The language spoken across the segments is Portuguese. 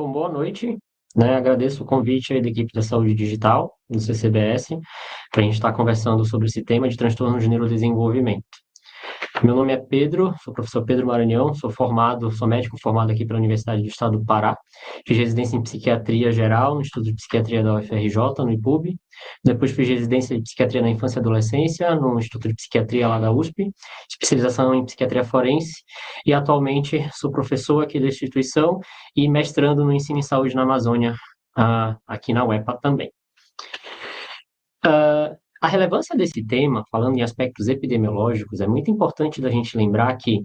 Bom, boa noite, né? Agradeço o convite aí da equipe da Saúde Digital, do CCBS, para a gente estar conversando sobre esse tema de transtorno de neurodesenvolvimento. Meu nome é Pedro, sou o professor Pedro Maranhão, sou médico formado aqui pela Universidade do Estado do Pará, fiz residência em Psiquiatria Geral no Instituto de Psiquiatria da UFRJ, no IPUB, depois fiz residência de Psiquiatria na Infância e Adolescência no Instituto de Psiquiatria lá da USP, especialização em Psiquiatria Forense, e atualmente sou professor aqui da instituição e mestrando no Ensino em Saúde na Amazônia, aqui na UEPA também. A relevância desse tema, falando em aspectos epidemiológicos, é muito importante da gente lembrar que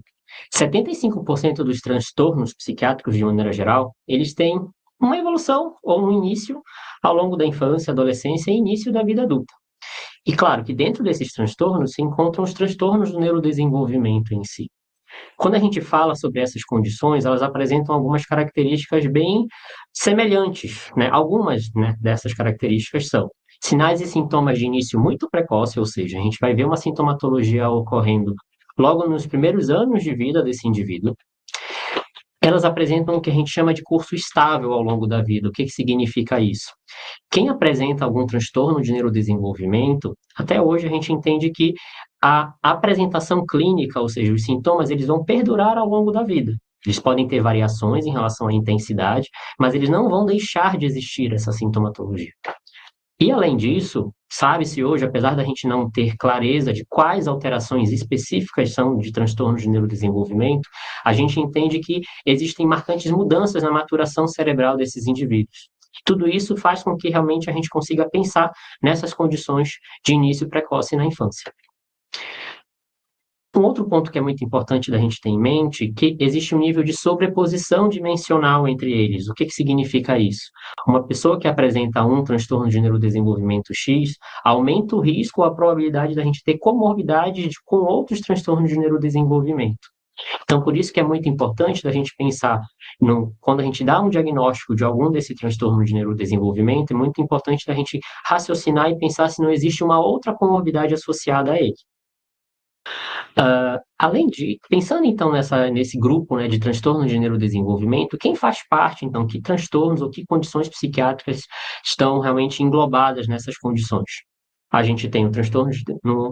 75% dos transtornos psiquiátricos, de maneira geral, eles têm uma evolução ou um início ao longo da infância, adolescência e início da vida adulta. E claro que dentro desses transtornos se encontram os transtornos do neurodesenvolvimento em si. Quando a gente fala sobre essas condições, elas apresentam algumas características bem semelhantes, né? Algumas, né, dessas características são sinais e sintomas de início muito precoce, ou seja, a gente vai ver uma sintomatologia ocorrendo logo nos primeiros anos de vida desse indivíduo. Elas apresentam o que a gente chama de curso estável ao longo da vida. O que significa isso? Quem apresenta algum transtorno de neurodesenvolvimento, até hoje a gente entende que a apresentação clínica, ou seja, os sintomas, eles vão perdurar ao longo da vida. Eles podem ter variações em relação à intensidade, mas eles não vão deixar de existir essa sintomatologia. E, além disso, sabe-se hoje, apesar da gente não ter clareza de quais alterações específicas são de transtorno de neurodesenvolvimento, a gente entende que existem marcantes mudanças na maturação cerebral desses indivíduos. Tudo isso faz com que realmente a gente consiga pensar nessas condições de início precoce na infância. Um outro ponto que é muito importante da gente ter em mente é que existe um nível de sobreposição dimensional entre eles. O que significa isso? Uma pessoa que apresenta um transtorno de neurodesenvolvimento X aumenta o risco ou a probabilidade da gente ter comorbidades com outros transtornos de neurodesenvolvimento. Então, por isso que é muito importante da gente pensar, quando a gente dá um diagnóstico de algum desse transtorno de neurodesenvolvimento, é muito importante da gente raciocinar e pensar se não existe uma outra comorbidade associada a ele. Pensando então nesse grupo, né, de transtornos de neurodesenvolvimento, quem faz parte, então, que transtornos ou que condições psiquiátricas estão realmente englobadas nessas condições? A gente tem o transtorno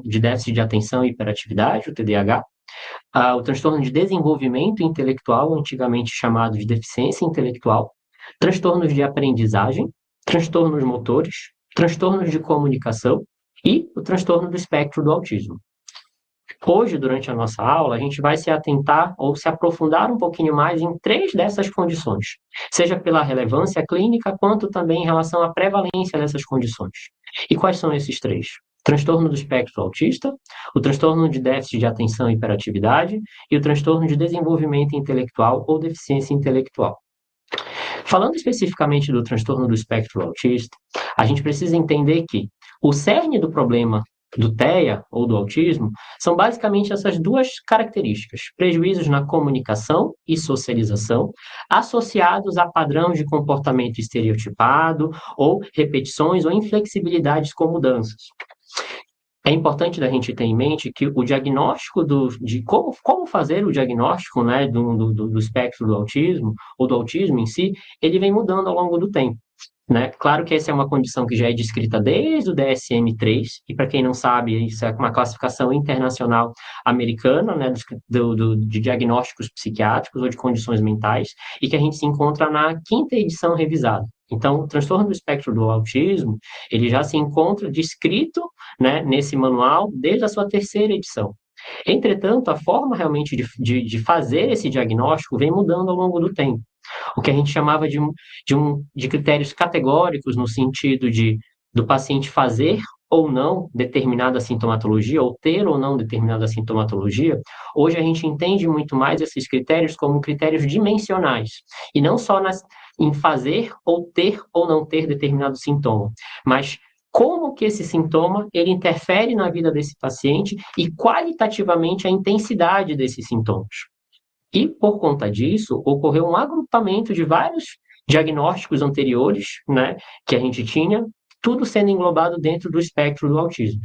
de déficit de atenção e hiperatividade, o TDAH, o transtorno de desenvolvimento intelectual, antigamente chamado de deficiência intelectual, transtornos de aprendizagem, transtornos motores, transtornos de comunicação e o transtorno do espectro do autismo. Hoje, durante a nossa aula, a gente vai se atentar ou se aprofundar um pouquinho mais em 3 dessas condições, seja pela relevância clínica, quanto também em relação à prevalência dessas condições. E quais são esses 3? Transtorno do espectro autista, o transtorno de déficit de atenção e hiperatividade e o transtorno de desenvolvimento intelectual ou deficiência intelectual. Falando especificamente do transtorno do espectro autista, a gente precisa entender que o cerne do problema do TEA ou do autismo são basicamente essas 2 características: prejuízos na comunicação e socialização, associados a padrões de comportamento estereotipado ou repetições ou inflexibilidades com mudanças. É importante da gente ter em mente que o diagnóstico de como fazer o diagnóstico, né, do espectro do autismo ou do autismo em si, ele vem mudando ao longo do tempo. Né? Claro que essa é uma condição que já é descrita desde o DSM-3, e para quem não sabe, isso é uma classificação internacional americana, né, de diagnósticos psiquiátricos ou de condições mentais, e que a gente se encontra na 5ª edição revisada. Então, o transtorno do espectro do autismo, ele já se encontra descrito, né, nesse manual desde a sua 3ª edição. Entretanto, a forma realmente de fazer esse diagnóstico vem mudando ao longo do tempo. O que a gente chamava de critérios categóricos, no sentido do paciente fazer ou não determinada sintomatologia, ou ter ou não determinada sintomatologia, hoje a gente entende muito mais esses critérios como critérios dimensionais, e não só em fazer ou não ter determinado sintoma, mas como que esse sintoma ele interfere na vida desse paciente e qualitativamente a intensidade desses sintomas. E, por conta disso, ocorreu um agrupamento de vários diagnósticos anteriores, né, que a gente tinha, tudo sendo englobado dentro do espectro do autismo.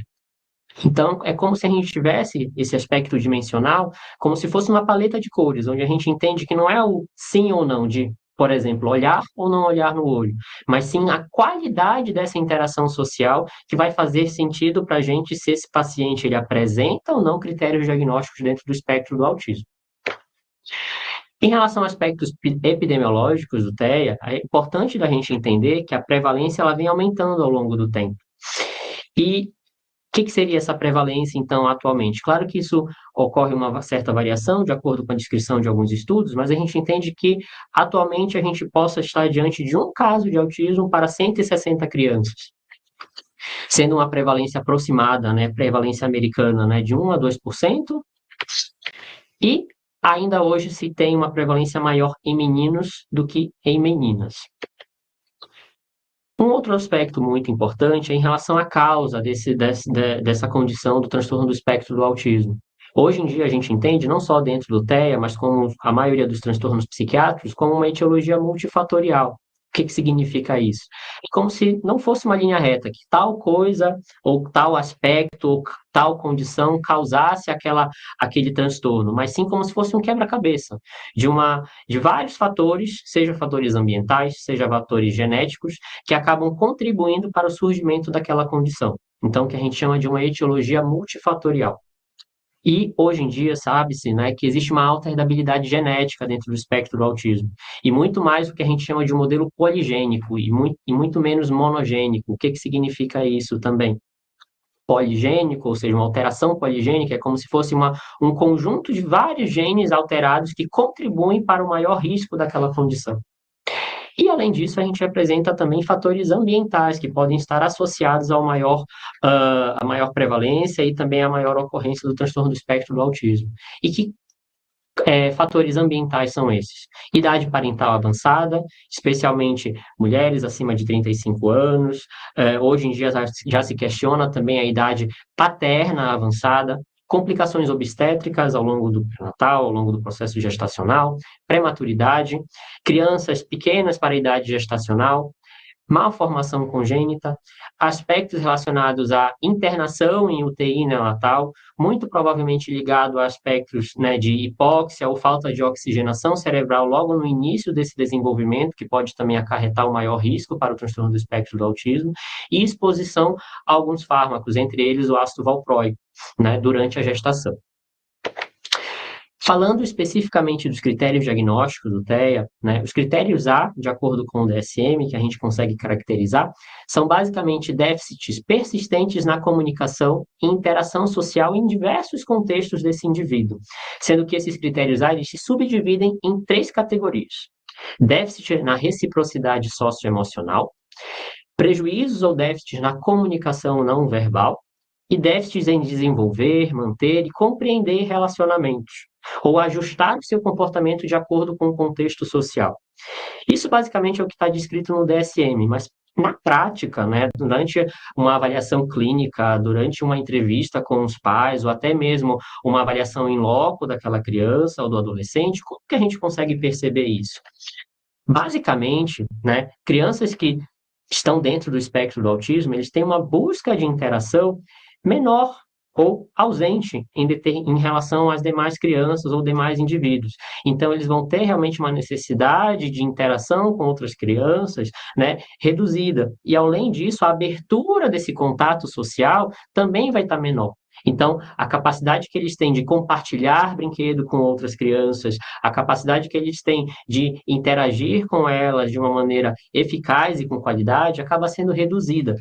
Então, é como se a gente tivesse esse aspecto dimensional, como se fosse uma paleta de cores, onde a gente entende que não é o sim ou não de por exemplo, olhar ou não olhar no olho, mas sim a qualidade dessa interação social que vai fazer sentido para a gente se esse paciente ele apresenta ou não critérios diagnósticos dentro do espectro do autismo. Em relação a aspectos epidemiológicos do TEA, é importante da gente entender que a prevalência ela vem aumentando ao longo do tempo. E o que seria essa prevalência, então, atualmente? Claro que isso ocorre uma certa variação de acordo com a descrição de alguns estudos, mas a gente entende que, atualmente, a gente possa estar diante de um caso de autismo para 160 crianças, sendo uma prevalência aproximada, né, prevalência americana, né, de 1 a 2%, e ainda hoje se tem uma prevalência maior em meninos do que em meninas. Um outro aspecto muito importante é em relação à causa dessa condição do transtorno do espectro do autismo. Hoje em dia a gente entende, não só dentro do TEA, mas como a maioria dos transtornos psiquiátricos, como uma etiologia multifatorial. O que significa isso? É como se não fosse uma linha reta, que tal coisa, ou tal aspecto, ou tal condição causasse aquele transtorno, mas sim como se fosse um quebra-cabeça de vários fatores, seja fatores ambientais, seja fatores genéticos, que acabam contribuindo para o surgimento daquela condição. Então, que a gente chama de uma etiologia multifatorial. E hoje em dia sabe-se, né, que existe uma alta heredabilidade genética dentro do espectro do autismo, e muito mais o que a gente chama de um modelo poligênico e muito menos monogênico. O que significa isso também? Poligênico, ou seja, uma alteração poligênica, é como se fosse um conjunto de vários genes alterados que contribuem para o maior risco daquela condição. E, além disso, a gente apresenta também fatores ambientais que podem estar associados a maior prevalência e também a maior ocorrência do transtorno do espectro do autismo. E que fatores ambientais são esses? Idade parental avançada, especialmente mulheres acima de 35 anos. Hoje em dia já se questiona também a idade paterna avançada, complicações obstétricas ao longo do pré-natal, ao longo do processo gestacional, prematuridade, crianças pequenas para a idade gestacional, malformação congênita, aspectos relacionados à internação em UTI neonatal, muito provavelmente ligado a aspectos, né, de hipóxia ou falta de oxigenação cerebral logo no início desse desenvolvimento, que pode também acarretar o maior risco para o transtorno do espectro do autismo, e exposição a alguns fármacos, entre eles o ácido valproico, né, durante a gestação. Falando especificamente dos critérios diagnósticos do TEA, né, os critérios A, de acordo com o DSM, que a gente consegue caracterizar, são basicamente déficits persistentes na comunicação e interação social em diversos contextos desse indivíduo, sendo que esses critérios A eles se subdividem em 3 categorias: déficit na reciprocidade socioemocional, prejuízos ou déficits na comunicação não verbal, e déficits em desenvolver, manter e compreender relacionamentos, ou ajustar o seu comportamento de acordo com o contexto social. Isso basicamente é o que está descrito no DSM, mas na prática, né, durante uma avaliação clínica, durante uma entrevista com os pais, ou até mesmo uma avaliação em loco daquela criança ou do adolescente, como que a gente consegue perceber isso? Basicamente, né, crianças que estão dentro do espectro do autismo, eles têm uma busca de interação menor ou ausente em relação às demais crianças ou demais indivíduos. Então, eles vão ter realmente uma necessidade de interação com outras crianças, né, reduzida. E, além disso, a abertura desse contato social também vai estar menor. Então, a capacidade que eles têm de compartilhar brinquedo com outras crianças, a capacidade que eles têm de interagir com elas de uma maneira eficaz e com qualidade, acaba sendo reduzida.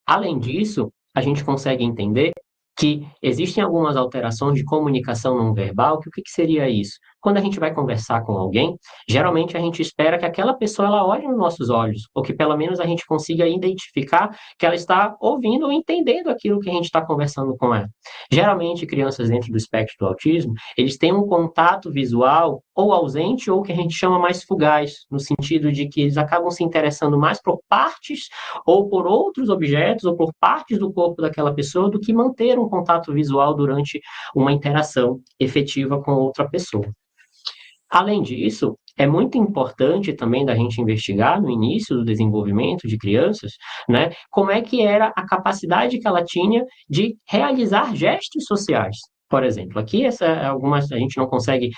Além disso, a gente consegue entender que existem algumas alterações de comunicação não verbal, que o que seria isso? Quando a gente vai conversar com alguém, geralmente a gente espera que aquela pessoa ela olhe nos nossos olhos, ou que pelo menos a gente consiga identificar que ela está ouvindo ou entendendo aquilo que a gente está conversando com ela. Geralmente, crianças dentro do espectro do autismo, eles têm um contato visual ou ausente ou que a gente chama mais fugaz, no sentido de que eles acabam se interessando mais por partes ou por outros objetos ou por partes do corpo daquela pessoa do que manter um contato visual durante uma interação efetiva com outra pessoa. Além disso, é muito importante também da gente investigar no início do desenvolvimento de crianças, né, como é que era a capacidade que ela tinha de realizar gestos sociais. Por exemplo, aqui algumas a gente não consegue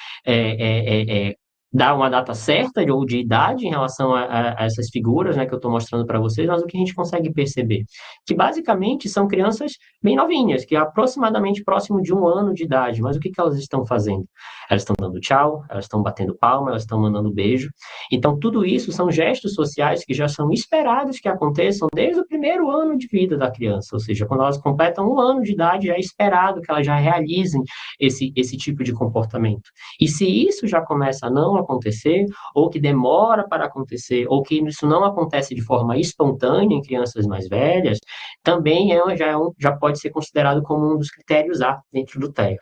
dar uma data certa ou de idade em relação a essas figuras, né, que eu estou mostrando para vocês, mas o que a gente consegue perceber? Que basicamente são crianças bem novinhas, que é aproximadamente próximo de 1 ano de idade, mas o que elas estão fazendo? Elas estão dando tchau, elas estão batendo palma, elas estão mandando beijo. Então, tudo isso são gestos sociais que já são esperados que aconteçam desde o primeiro ano de vida da criança, ou seja, quando elas completam 1 ano de idade, já é esperado que elas já realizem esse tipo de comportamento. E se isso já começa a não acontecer, ou que demora para acontecer, ou que isso não acontece de forma espontânea em crianças mais velhas, também já pode ser considerado como um dos critérios A dentro do TEA.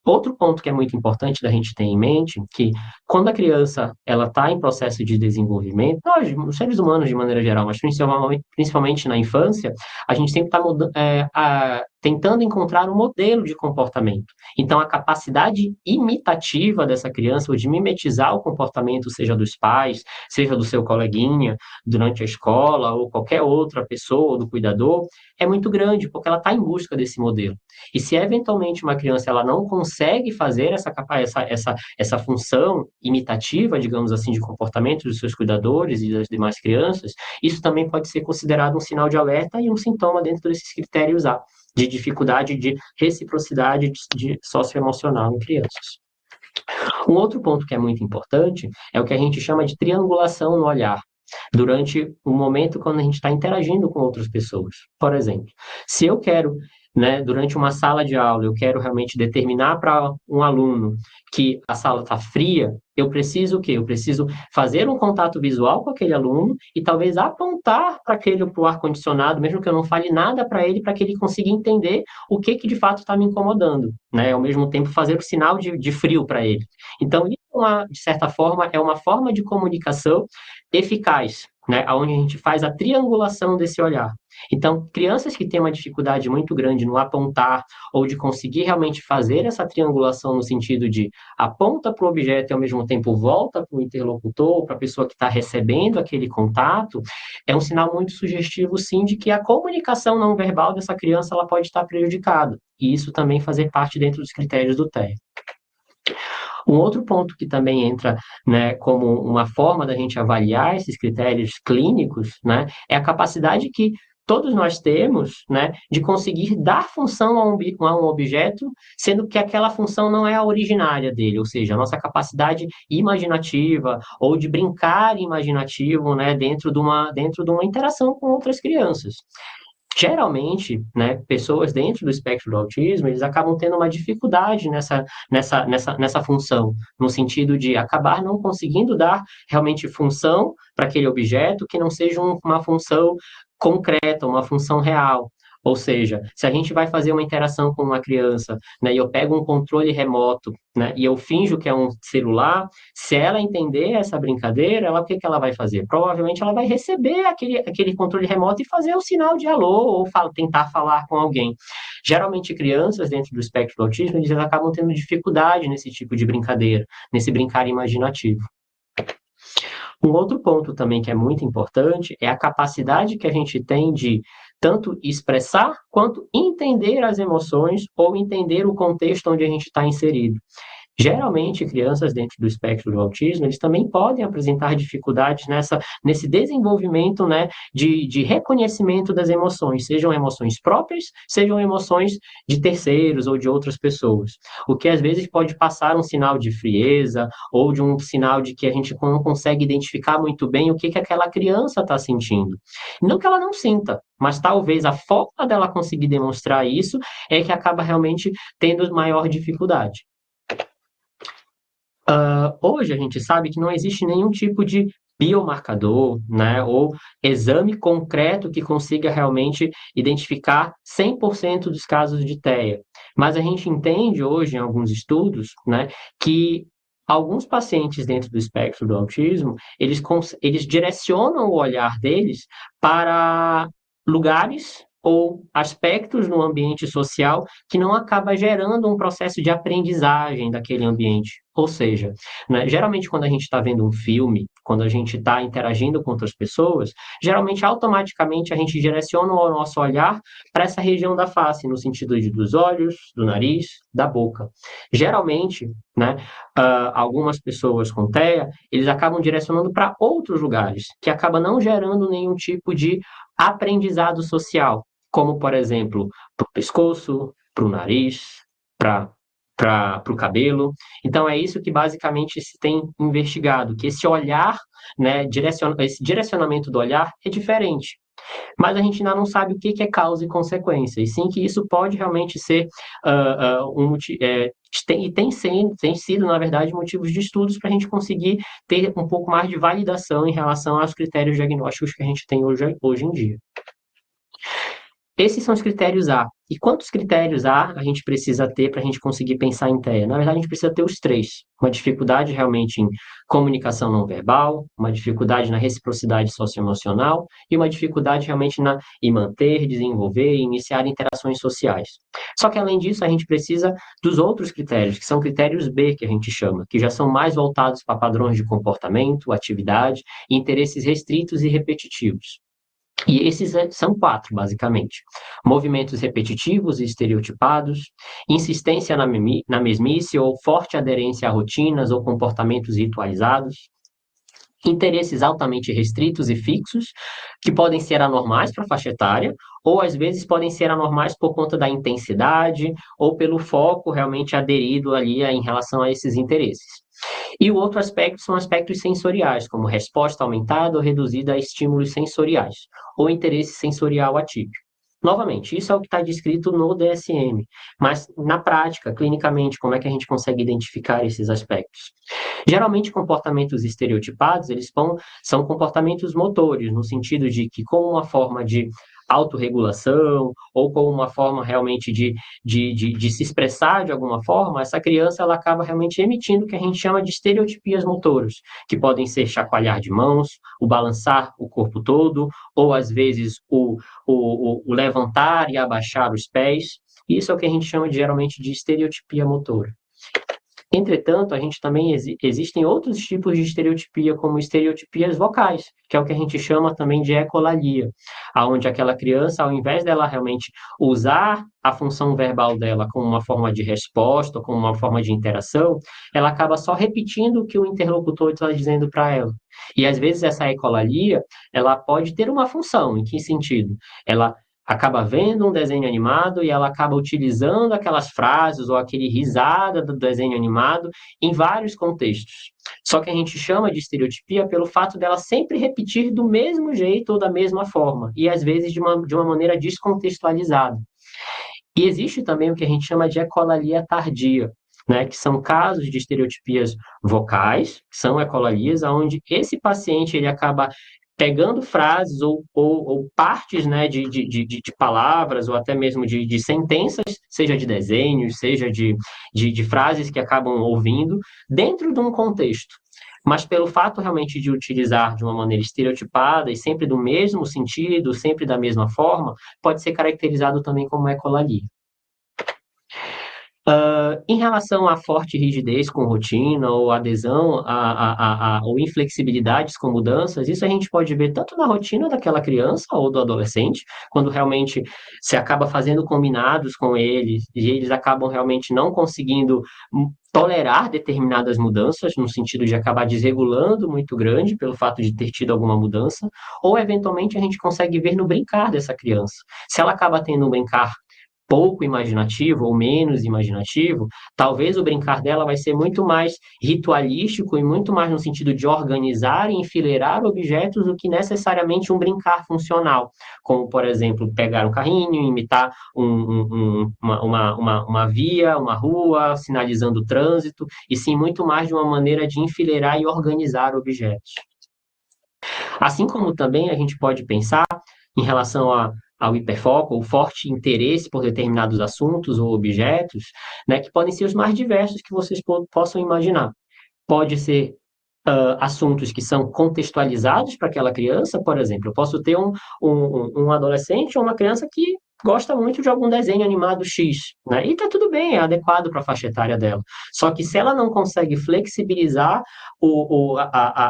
Outro ponto que é muito importante da gente ter em mente, que quando a criança ela está em processo de desenvolvimento, nós, os seres humanos de maneira geral, mas principalmente na infância, a gente sempre está tentando encontrar um modelo de comportamento. Então, a capacidade imitativa dessa criança, ou de mimetizar o comportamento, seja dos pais, seja do seu coleguinha, durante a escola, ou qualquer outra pessoa, ou do cuidador, é muito grande, porque ela está em busca desse modelo. E se eventualmente uma criança ela não consegue fazer essa função imitativa, digamos assim, de comportamento dos seus cuidadores e das demais crianças, isso também pode ser considerado um sinal de alerta e um sintoma dentro desses critérios A, de dificuldade de reciprocidade de socioemocional em crianças. Um outro ponto que é muito importante é o que a gente chama de triangulação no olhar, durante o momento quando a gente está interagindo com outras pessoas. Por exemplo, se eu quero, né, durante uma sala de aula, eu quero realmente determinar para um aluno que a sala está fria, eu preciso o quê? Eu preciso fazer um contato visual com aquele aluno e talvez apontar para o ar-condicionado, mesmo que eu não fale nada para que ele consiga entender o que de fato está me incomodando, né? Ao mesmo tempo fazer o sinal de frio para ele. Então, isso, de certa forma, é uma forma de comunicação eficaz, né? Onde a gente faz a triangulação desse olhar. Então, crianças que têm uma dificuldade muito grande no apontar ou de conseguir realmente fazer essa triangulação no sentido de aponta para o objeto e ao mesmo tempo volta para o interlocutor, para a pessoa que está recebendo aquele contato, é um sinal muito sugestivo, sim, de que a comunicação não verbal dessa criança ela pode estar prejudicada. E isso também fazer parte dentro dos critérios do TEA. Um outro ponto que também entra, né, como uma forma da gente avaliar esses critérios clínicos, né, é a capacidade que todos nós temos, né, de conseguir dar função a um objeto, sendo que aquela função não é a originária dele, ou seja, a nossa capacidade imaginativa ou de brincar imaginativo, né, dentro de uma interação com outras crianças. Geralmente, né, pessoas dentro do espectro do autismo, eles acabam tendo uma dificuldade nessa função, no sentido de acabar não conseguindo dar realmente função para aquele objeto que não seja uma função concreta, uma função real. Ou seja, se a gente vai fazer uma interação com uma criança, né, e eu pego um controle remoto, né, e eu finjo que é um celular, se ela entender essa brincadeira, o que ela vai fazer? Provavelmente ela vai receber aquele controle remoto e fazer o sinal de alô ou tentar falar com alguém. Geralmente, crianças dentro do espectro do autismo, eles acabam tendo dificuldade nesse tipo de brincadeira, nesse brincar imaginativo. Um outro ponto também que é muito importante é a capacidade que a gente tem de tanto expressar quanto entender as emoções ou entender o contexto onde a gente está inserido. Geralmente, crianças dentro do espectro do autismo, eles também podem apresentar dificuldades nesse desenvolvimento, né, de reconhecimento das emoções, sejam emoções próprias, sejam emoções de terceiros ou de outras pessoas. O que às vezes pode passar um sinal de frieza ou de um sinal de que a gente não consegue identificar muito bem o que aquela criança está sentindo. Não que ela não sinta, mas talvez a forma dela conseguir demonstrar isso é que acaba realmente tendo maior dificuldade. Hoje a gente sabe que não existe nenhum tipo de biomarcador, né, ou exame concreto que consiga realmente identificar 100% dos casos de TEA. Mas a gente entende hoje, em alguns estudos, né, que alguns pacientes dentro do espectro do autismo, eles direcionam o olhar deles para lugares ou aspectos no ambiente social que não acaba gerando um processo de aprendizagem daquele ambiente. Ou seja, né, geralmente quando a gente está vendo um filme, quando a gente está interagindo com outras pessoas, geralmente automaticamente a gente direciona o nosso olhar para essa região da face, no sentido dos olhos, do nariz, da boca. Geralmente, né, algumas pessoas com TEA, eles acabam direcionando para outros lugares, que acaba não gerando nenhum tipo de aprendizado social, como, por exemplo, para o pescoço, para o nariz, para o cabelo. Então, é isso que basicamente se tem investigado, que esse olhar, né, esse direcionamento do olhar é diferente. Mas a gente ainda não sabe o que é causa e consequência, e sim que isso pode realmente ser tem sido, na verdade, motivos de estudos para a gente conseguir ter um pouco mais de validação em relação aos critérios diagnósticos que a gente tem hoje em dia. Esses são os critérios A. E quantos critérios A gente precisa ter para a gente conseguir pensar em TEA? Na verdade, a gente precisa ter os três. Uma dificuldade realmente em comunicação não verbal, uma dificuldade na reciprocidade socioemocional e uma dificuldade realmente em manter, desenvolver e iniciar interações sociais. Só que, além disso, a gente precisa dos outros critérios, que são critérios B, que a gente chama, que já são mais voltados para padrões de comportamento, atividade e interesses restritos e repetitivos. E esses são quatro, basicamente: movimentos repetitivos e estereotipados, insistência na mesmice ou forte aderência a rotinas ou comportamentos ritualizados, interesses altamente restritos e fixos, que podem ser anormais para a faixa etária, ou às vezes podem ser anormais por conta da intensidade ou pelo foco realmente aderido ali em relação a esses interesses. E o outro aspecto são aspectos sensoriais, como resposta aumentada ou reduzida a estímulos sensoriais, ou interesse sensorial atípico. Novamente, isso é o que está descrito no DSM, mas na prática, clinicamente, como é que a gente consegue identificar esses aspectos? Geralmente, comportamentos estereotipados, são comportamentos motores, no sentido de que, como uma forma de autorregulação ou como uma forma realmente de se expressar de alguma forma, essa criança ela acaba realmente emitindo o que a gente chama de estereotipias motoras, que podem ser chacoalhar de mãos, o balançar o corpo todo, ou às vezes o levantar e abaixar os pés. Isso é o que a gente chama geralmente de estereotipia motora. Entretanto, a gente também existem outros tipos de estereotipia, como estereotipias vocais, que é o que a gente chama também de ecolalia, aonde aquela criança, ao invés dela realmente usar a função verbal dela como uma forma de resposta, como uma forma de interação, ela acaba só repetindo o que o interlocutor está dizendo para ela. E às vezes essa ecolalia, ela pode ter uma função. Em que sentido? Ela acaba vendo um desenho animado e ela acaba utilizando aquelas frases ou aquele risada do desenho animado em vários contextos. Só que a gente chama de estereotipia pelo fato dela sempre repetir do mesmo jeito ou da mesma forma, e às vezes de uma maneira descontextualizada. E existe também o que a gente chama de ecolalia tardia, né, que são casos de estereotipias vocais, que são ecolalias, onde esse paciente ele acaba pegando frases ou partes, né, de palavras ou até mesmo de sentenças, seja de desenhos, seja de frases que acabam ouvindo, dentro de um contexto. Mas pelo fato realmente de utilizar de uma maneira estereotipada e sempre do mesmo sentido, sempre da mesma forma, pode ser caracterizado também como ecolalia. Em relação à forte rigidez com rotina ou adesão ou inflexibilidades com mudanças, isso a gente pode ver tanto na rotina daquela criança ou do adolescente, quando realmente se acaba fazendo combinados com eles e eles acabam realmente não conseguindo tolerar determinadas mudanças, no sentido de acabar desregulando muito grande pelo fato de ter tido alguma mudança, ou eventualmente a gente consegue ver no brincar dessa criança. Se ela acaba tendo um brincar pouco imaginativo ou menos imaginativo, talvez o brincar dela vai ser muito mais ritualístico e muito mais no sentido de organizar e enfileirar objetos do que necessariamente um brincar funcional, como, por exemplo, pegar um carrinho, imitar uma via, uma rua, sinalizando o trânsito, e sim muito mais de uma maneira de enfileirar e organizar objetos. Assim como também a gente pode pensar em relação ao hiperfoco, ou forte interesse por determinados assuntos ou objetos, né, que podem ser os mais diversos que vocês possam imaginar. Pode ser assuntos que são contextualizados para aquela criança, por exemplo, eu posso ter um adolescente ou uma criança que gosta muito de algum desenho animado X, né? E tá tudo bem, é adequado para a faixa etária dela. Só que se ela não consegue flexibilizar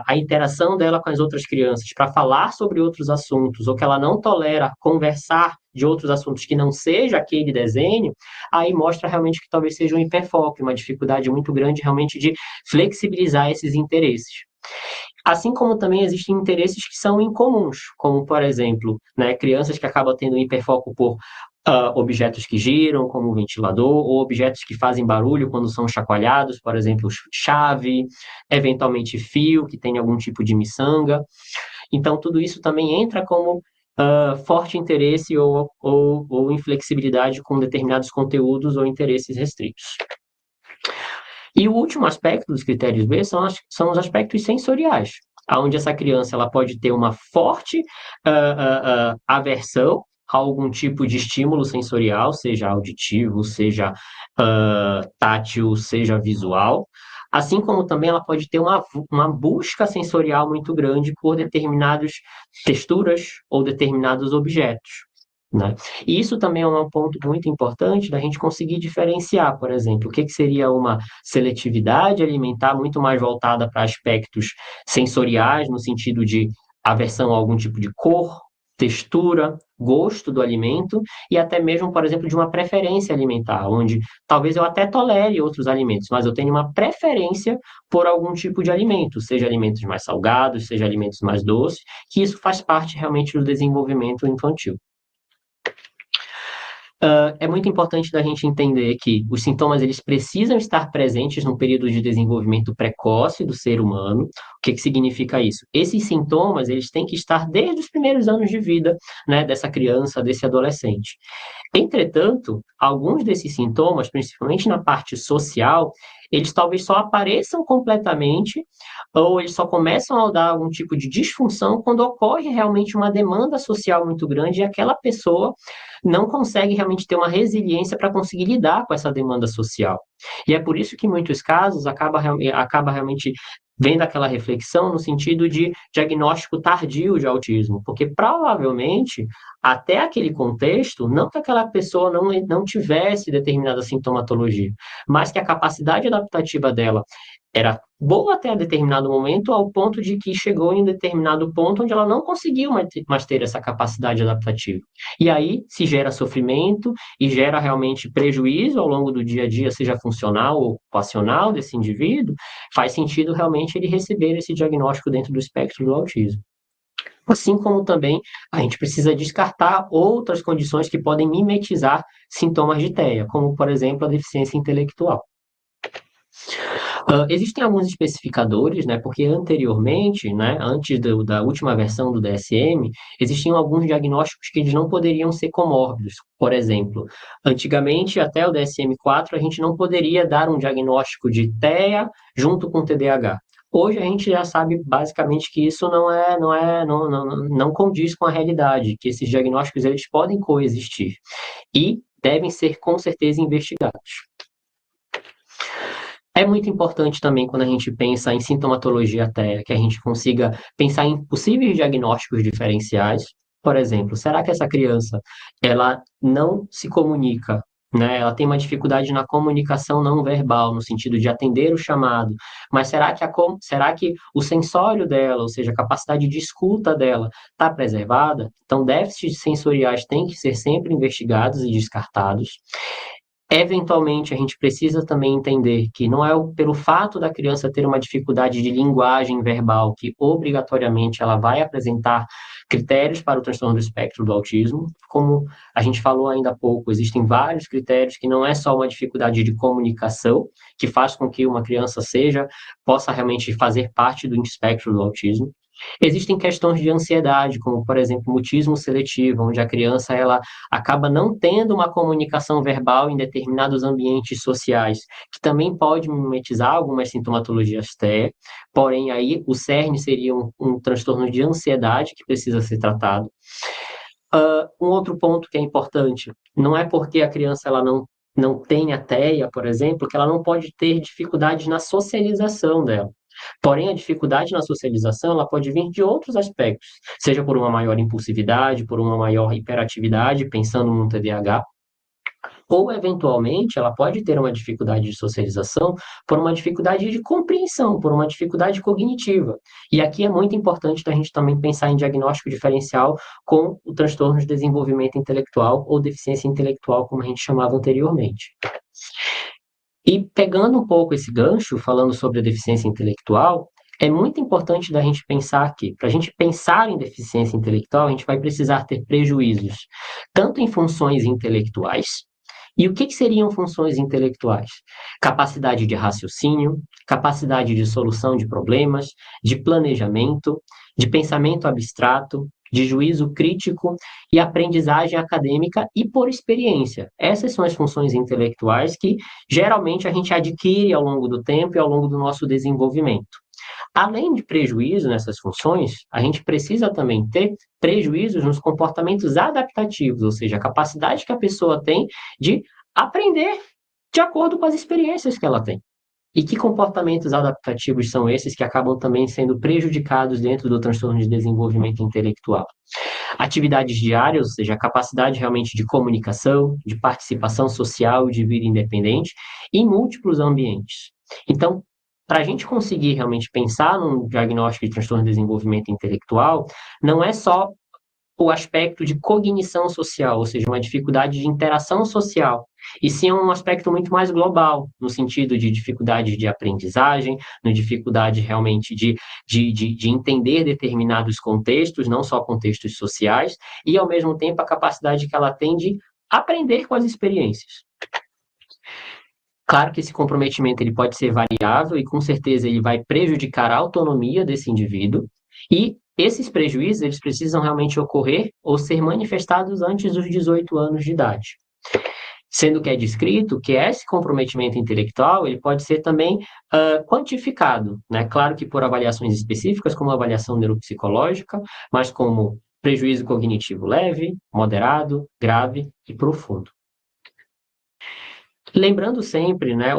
a interação dela com as outras crianças para falar sobre outros assuntos, ou que ela não tolera conversar de outros assuntos que não seja aquele desenho, aí mostra realmente que talvez seja um hiperfoco, uma dificuldade muito grande realmente de flexibilizar esses interesses. Assim como também existem interesses que são incomuns, como, por exemplo, né, crianças que acabam tendo um hiperfoco por objetos que giram, como o ventilador, ou objetos que fazem barulho quando são chacoalhados, por exemplo, chave, eventualmente fio, que tem algum tipo de miçanga. Então, tudo isso também entra como forte interesse ou inflexibilidade com determinados conteúdos ou interesses restritos. E o último aspecto dos critérios B são os aspectos sensoriais, onde essa criança ela pode ter uma forte aversão a algum tipo de estímulo sensorial, seja auditivo, seja tátil, seja visual, assim como também ela pode ter uma busca sensorial muito grande por determinadas texturas ou determinados objetos. Né? E isso também é um ponto muito importante da gente conseguir diferenciar, por exemplo, o que seria uma seletividade alimentar muito mais voltada para aspectos sensoriais, no sentido de aversão a algum tipo de cor, textura, gosto do alimento e até mesmo, por exemplo, de uma preferência alimentar, onde talvez eu até tolere outros alimentos, mas eu tenho uma preferência por algum tipo de alimento, seja alimentos mais salgados, seja alimentos mais doces, que isso faz parte realmente do desenvolvimento infantil. É muito importante da gente entender que os sintomas eles precisam estar presentes no período de desenvolvimento precoce do ser humano. O que significa isso? Esses sintomas eles têm que estar desde os primeiros anos de vida, né, dessa criança, desse adolescente. Entretanto, alguns desses sintomas, principalmente na parte social, eles talvez só apareçam completamente ou eles só começam a dar algum tipo de disfunção quando ocorre realmente uma demanda social muito grande e aquela pessoa não consegue realmente ter uma resiliência para conseguir lidar com essa demanda social. E é por isso que, em muitos casos, acaba realmente vendo aquela reflexão no sentido de diagnóstico tardio de autismo, porque provavelmente, até aquele contexto, não que aquela pessoa não tivesse determinada sintomatologia, mas que a capacidade adaptativa dela era boa até determinado momento, ao ponto de que chegou em um determinado ponto onde ela não conseguiu mais ter essa capacidade adaptativa. E aí se gera sofrimento e gera realmente prejuízo ao longo do dia a dia, seja funcional ou ocupacional desse indivíduo, faz sentido realmente ele receber esse diagnóstico dentro do espectro do autismo. Assim como também a gente precisa descartar outras condições que podem mimetizar sintomas de TEA, como, por exemplo, a deficiência intelectual. Existem alguns especificadores, né, porque anteriormente, né, antes da última versão do DSM, existiam alguns diagnósticos que eles não poderiam ser comórbidos. Por exemplo, antigamente, até o DSM-4, a gente não poderia dar um diagnóstico de TEA junto com TDAH. Hoje a gente já sabe basicamente que isso não condiz com a realidade, que esses diagnósticos eles podem coexistir e devem ser com certeza investigados. É muito importante também quando a gente pensa em sintomatologia até que a gente consiga pensar em possíveis diagnósticos diferenciais. Por exemplo, será que essa criança ela não se comunica, né? Ela tem uma dificuldade na comunicação não verbal, no sentido de atender o chamado, mas será que o sensório dela, ou seja, a capacidade de escuta dela, está preservada? Então, déficits sensoriais têm que ser sempre investigados e descartados. Eventualmente, a gente precisa também entender que não é pelo fato da criança ter uma dificuldade de linguagem verbal que obrigatoriamente ela vai apresentar critérios para o transtorno do espectro do autismo. Como a gente falou ainda há pouco, existem vários critérios que não é só uma dificuldade de comunicação que faz com que uma criança possa realmente fazer parte do espectro do autismo. Existem questões de ansiedade, como, por exemplo, mutismo seletivo, onde a criança ela acaba não tendo uma comunicação verbal em determinados ambientes sociais, que também pode mimetizar algumas sintomatologias TEA, porém aí o cerne seria um transtorno de ansiedade que precisa ser tratado. Um outro ponto que é importante, não é porque a criança ela não tem a TEA, por exemplo, que ela não pode ter dificuldades na socialização dela. Porém, a dificuldade na socialização, ela pode vir de outros aspectos, seja por uma maior impulsividade, por uma maior hiperatividade, pensando no TDAH, ou eventualmente ela pode ter uma dificuldade de socialização por uma dificuldade de compreensão, por uma dificuldade cognitiva. E aqui é muito importante a gente também pensar em diagnóstico diferencial com o transtorno de desenvolvimento intelectual ou deficiência intelectual, como a gente chamava anteriormente. E pegando um pouco esse gancho, falando sobre a deficiência intelectual, é muito importante da gente pensar que, para a gente pensar em deficiência intelectual, a gente vai precisar ter prejuízos, tanto em funções intelectuais. E o que seriam funções intelectuais? Capacidade de raciocínio, capacidade de solução de problemas, de planejamento, de pensamento abstrato, de juízo crítico e aprendizagem acadêmica e por experiência. Essas são as funções intelectuais que geralmente a gente adquire ao longo do tempo e ao longo do nosso desenvolvimento. Além de prejuízo nessas funções, a gente precisa também ter prejuízos nos comportamentos adaptativos, ou seja, a capacidade que a pessoa tem de aprender de acordo com as experiências que ela tem. E que comportamentos adaptativos são esses que acabam também sendo prejudicados dentro do transtorno de desenvolvimento intelectual? Atividades diárias, ou seja, a capacidade realmente de comunicação, de participação social, de vida independente, em múltiplos ambientes. Então, para a gente conseguir realmente pensar num diagnóstico de transtorno de desenvolvimento intelectual, não é só o aspecto de cognição social, ou seja, uma dificuldade de interação social, e sim um aspecto muito mais global, no sentido de dificuldade de aprendizagem, na dificuldade realmente de entender determinados contextos, não só contextos sociais, e ao mesmo tempo a capacidade que ela tem de aprender com as experiências. Claro que esse comprometimento ele pode ser variável e com certeza ele vai prejudicar a autonomia desse indivíduo, e esses prejuízos eles precisam realmente ocorrer ou ser manifestados antes dos 18 anos de idade. Sendo que é descrito que esse comprometimento intelectual ele pode ser também quantificado, né? Claro que por avaliações específicas, como avaliação neuropsicológica, mas como prejuízo cognitivo leve, moderado, grave e profundo. Lembrando sempre, né,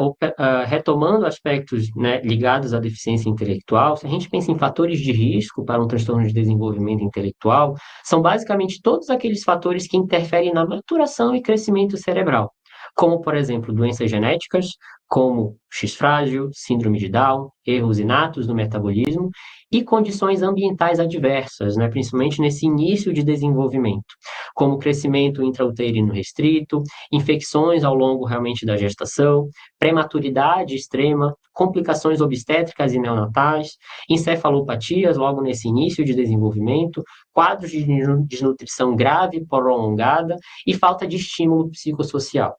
retomando aspectos, né, ligados à deficiência intelectual, se a gente pensa em fatores de risco para um transtorno de desenvolvimento intelectual, são basicamente todos aqueles fatores que interferem na maturação e crescimento cerebral, como, por exemplo, doenças genéticas, como X frágil, síndrome de Down, erros inatos no metabolismo e condições ambientais adversas, né, principalmente nesse início de desenvolvimento, como crescimento intrauterino restrito, infecções ao longo realmente da gestação, prematuridade extrema, complicações obstétricas e neonatais, encefalopatias logo nesse início de desenvolvimento, quadros de desnutrição grave prolongada e falta de estímulo psicossocial.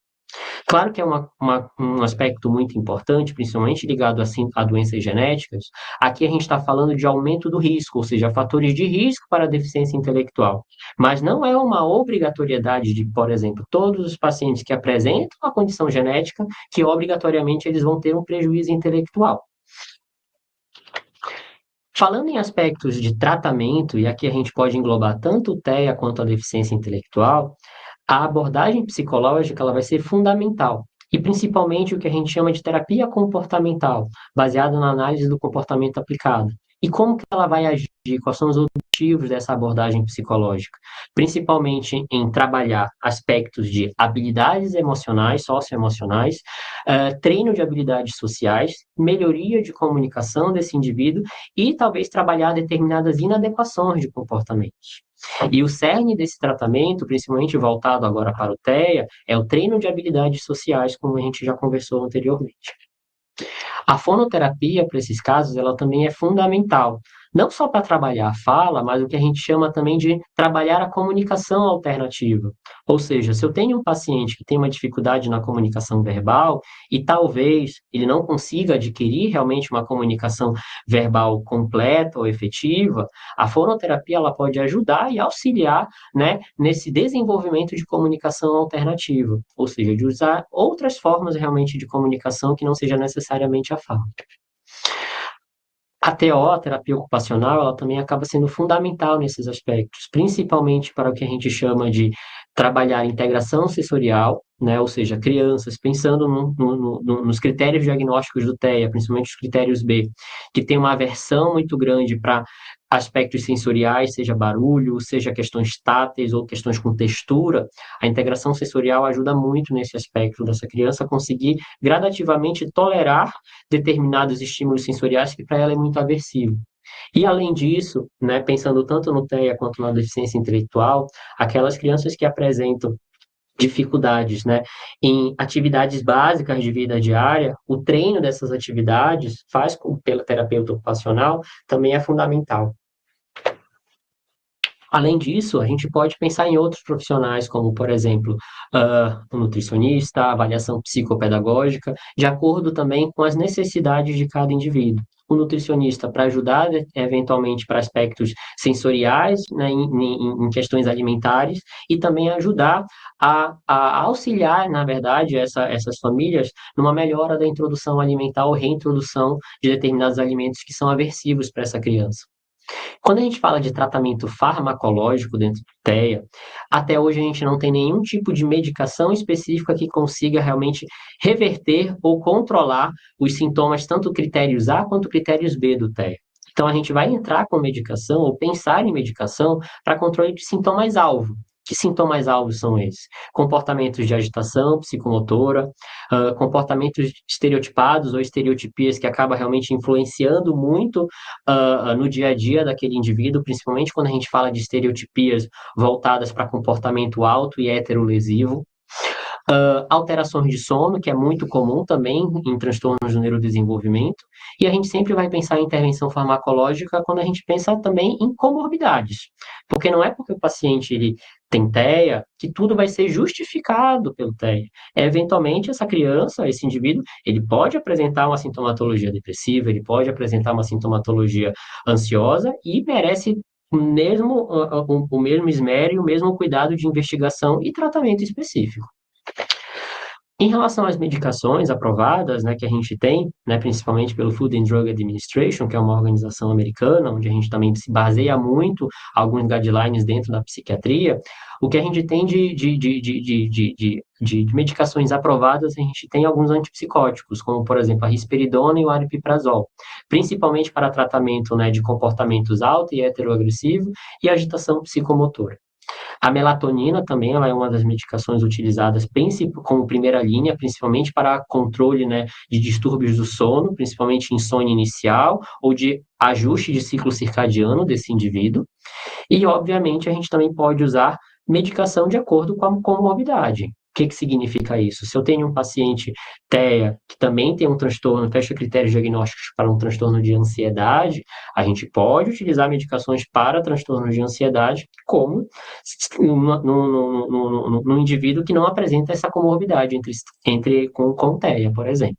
Claro que é um aspecto muito importante, principalmente ligado a doenças genéticas. Aqui a gente está falando de aumento do risco, ou seja, fatores de risco para a deficiência intelectual. Mas não é uma obrigatoriedade de, por exemplo, todos os pacientes que apresentam a condição genética, que obrigatoriamente eles vão ter um prejuízo intelectual. Falando em aspectos de tratamento, e aqui a gente pode englobar tanto o TEA quanto a deficiência intelectual, a abordagem psicológica ela vai ser fundamental, e principalmente o que a gente chama de terapia comportamental, baseada na análise do comportamento aplicado. E como que ela vai agir? Quais são os objetivos dessa abordagem psicológica? Principalmente em trabalhar aspectos de habilidades emocionais, socioemocionais, treino de habilidades sociais, melhoria de comunicação desse indivíduo e talvez trabalhar determinadas inadequações de comportamentos. E o cerne desse tratamento, principalmente voltado agora para o TEA, é o treino de habilidades sociais, como a gente já conversou anteriormente. A fonoterapia, para esses casos, ela também é fundamental, não só para trabalhar a fala, mas o que a gente chama também de trabalhar a comunicação alternativa. Ou seja, se eu tenho um paciente que tem uma dificuldade na comunicação verbal e talvez ele não consiga adquirir realmente uma comunicação verbal completa ou efetiva, a fonoterapia ela pode ajudar e auxiliar, né, nesse desenvolvimento de comunicação alternativa, ou seja, de usar outras formas realmente de comunicação que não seja necessariamente a fala. A TO, a terapia ocupacional, ela também acaba sendo fundamental nesses aspectos, principalmente para o que a gente chama de trabalhar a integração sensorial, né, ou seja, crianças pensando nos critérios diagnósticos do TEA, principalmente os critérios B, que tem uma aversão muito grande para aspectos sensoriais, seja barulho, seja questões táteis ou questões com textura. A integração sensorial ajuda muito nesse aspecto dessa criança conseguir gradativamente tolerar determinados estímulos sensoriais que para ela é muito aversivo. E além disso, né, pensando tanto no TEA quanto na deficiência intelectual, aquelas crianças que apresentam dificuldades, né, em atividades básicas de vida diária, o treino dessas atividades, pelo terapeuta ocupacional, também é fundamental. Além disso, a gente pode pensar em outros profissionais, como, por exemplo, o nutricionista, a avaliação psicopedagógica, de acordo também com as necessidades de cada indivíduo. O nutricionista para ajudar, eventualmente, para aspectos sensoriais, né, em questões alimentares, e também ajudar a auxiliar, na verdade, essas famílias numa melhora da introdução alimentar ou reintrodução de determinados alimentos que são aversivos para essa criança. Quando a gente fala de tratamento farmacológico dentro do TEA, até hoje a gente não tem nenhum tipo de medicação específica que consiga realmente reverter ou controlar os sintomas, tanto critérios A quanto critérios B do TEA. Então, a gente vai entrar com medicação ou pensar em medicação para controle de sintomas-alvo. Que sintomas-alvos são esses? Comportamentos de agitação psicomotora, comportamentos estereotipados ou estereotipias que acabam realmente influenciando muito no dia a dia daquele indivíduo, principalmente quando a gente fala de estereotipias voltadas para comportamento alto e heterolesivo. Alterações de sono, que é muito comum também em transtornos do neurodesenvolvimento, e a gente sempre vai pensar em intervenção farmacológica quando a gente pensa também em comorbidades, porque não é porque o paciente ele tem TEA que tudo vai ser justificado pelo TEA. Eventualmente, essa criança, esse indivíduo, ele pode apresentar uma sintomatologia depressiva, ele pode apresentar uma sintomatologia ansiosa e merece o mesmo esmero e o mesmo cuidado de investigação e tratamento específico. Em relação às medicações aprovadas, né, que a gente tem, né, principalmente pelo Food and Drug Administration, que é uma organização americana, onde a gente também se baseia muito alguns guidelines dentro da psiquiatria, o que a gente tem de medicações aprovadas, a gente tem alguns antipsicóticos, como, por exemplo, a risperidona e o aripiprazol, principalmente para tratamento, né, de comportamentos auto e heteroagressivo e agitação psicomotora. A melatonina também ela é uma das medicações utilizadas como primeira linha, principalmente para controle, né, de distúrbios do sono, principalmente insônia inicial ou de ajuste de ciclo circadiano desse indivíduo. E, obviamente, a gente também pode usar medicação de acordo com a comorbidade. O que significa isso? Se eu tenho um paciente TEA que também tem um transtorno, fecha critérios diagnósticos para um transtorno de ansiedade, a gente pode utilizar medicações para transtornos de ansiedade, como no indivíduo que não apresenta essa comorbidade com TEA, por exemplo.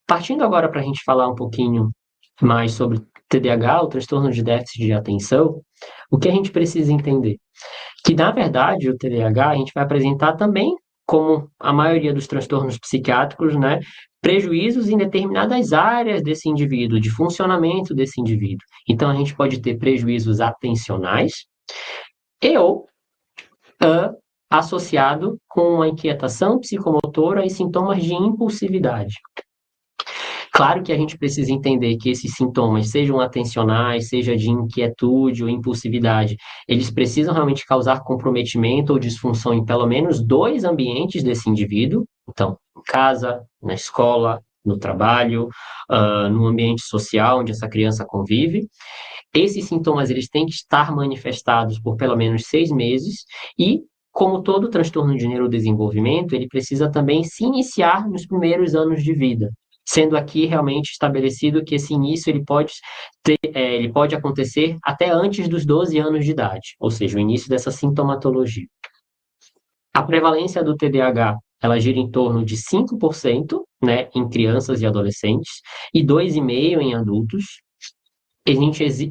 Partindo agora para a gente falar um pouquinho mais sobre TDAH, o transtorno de déficit de atenção, o que a gente precisa entender? Que, na verdade, o TDAH a gente vai apresentar também, como a maioria dos transtornos psiquiátricos, né, prejuízos em determinadas áreas desse indivíduo, de funcionamento desse indivíduo. Então, a gente pode ter prejuízos atencionais ou associado com a inquietação psicomotora e sintomas de impulsividade. Claro que a gente precisa entender que esses sintomas, sejam atencionais, seja de inquietude ou impulsividade, eles precisam realmente causar comprometimento ou disfunção em pelo menos 2 ambientes desse indivíduo. Então, em casa, na escola, no trabalho, no ambiente social onde essa criança convive. Esses sintomas eles têm que estar manifestados por pelo menos 6 meses e, como todo transtorno de neurodesenvolvimento, ele precisa também se iniciar nos primeiros anos de vida, sendo aqui realmente estabelecido que esse início ele pode acontecer até antes dos 12 anos de idade, ou seja, o início dessa sintomatologia. A prevalência do TDAH ela gira em torno de 5%, né, em crianças e adolescentes, e 2,5% em adultos.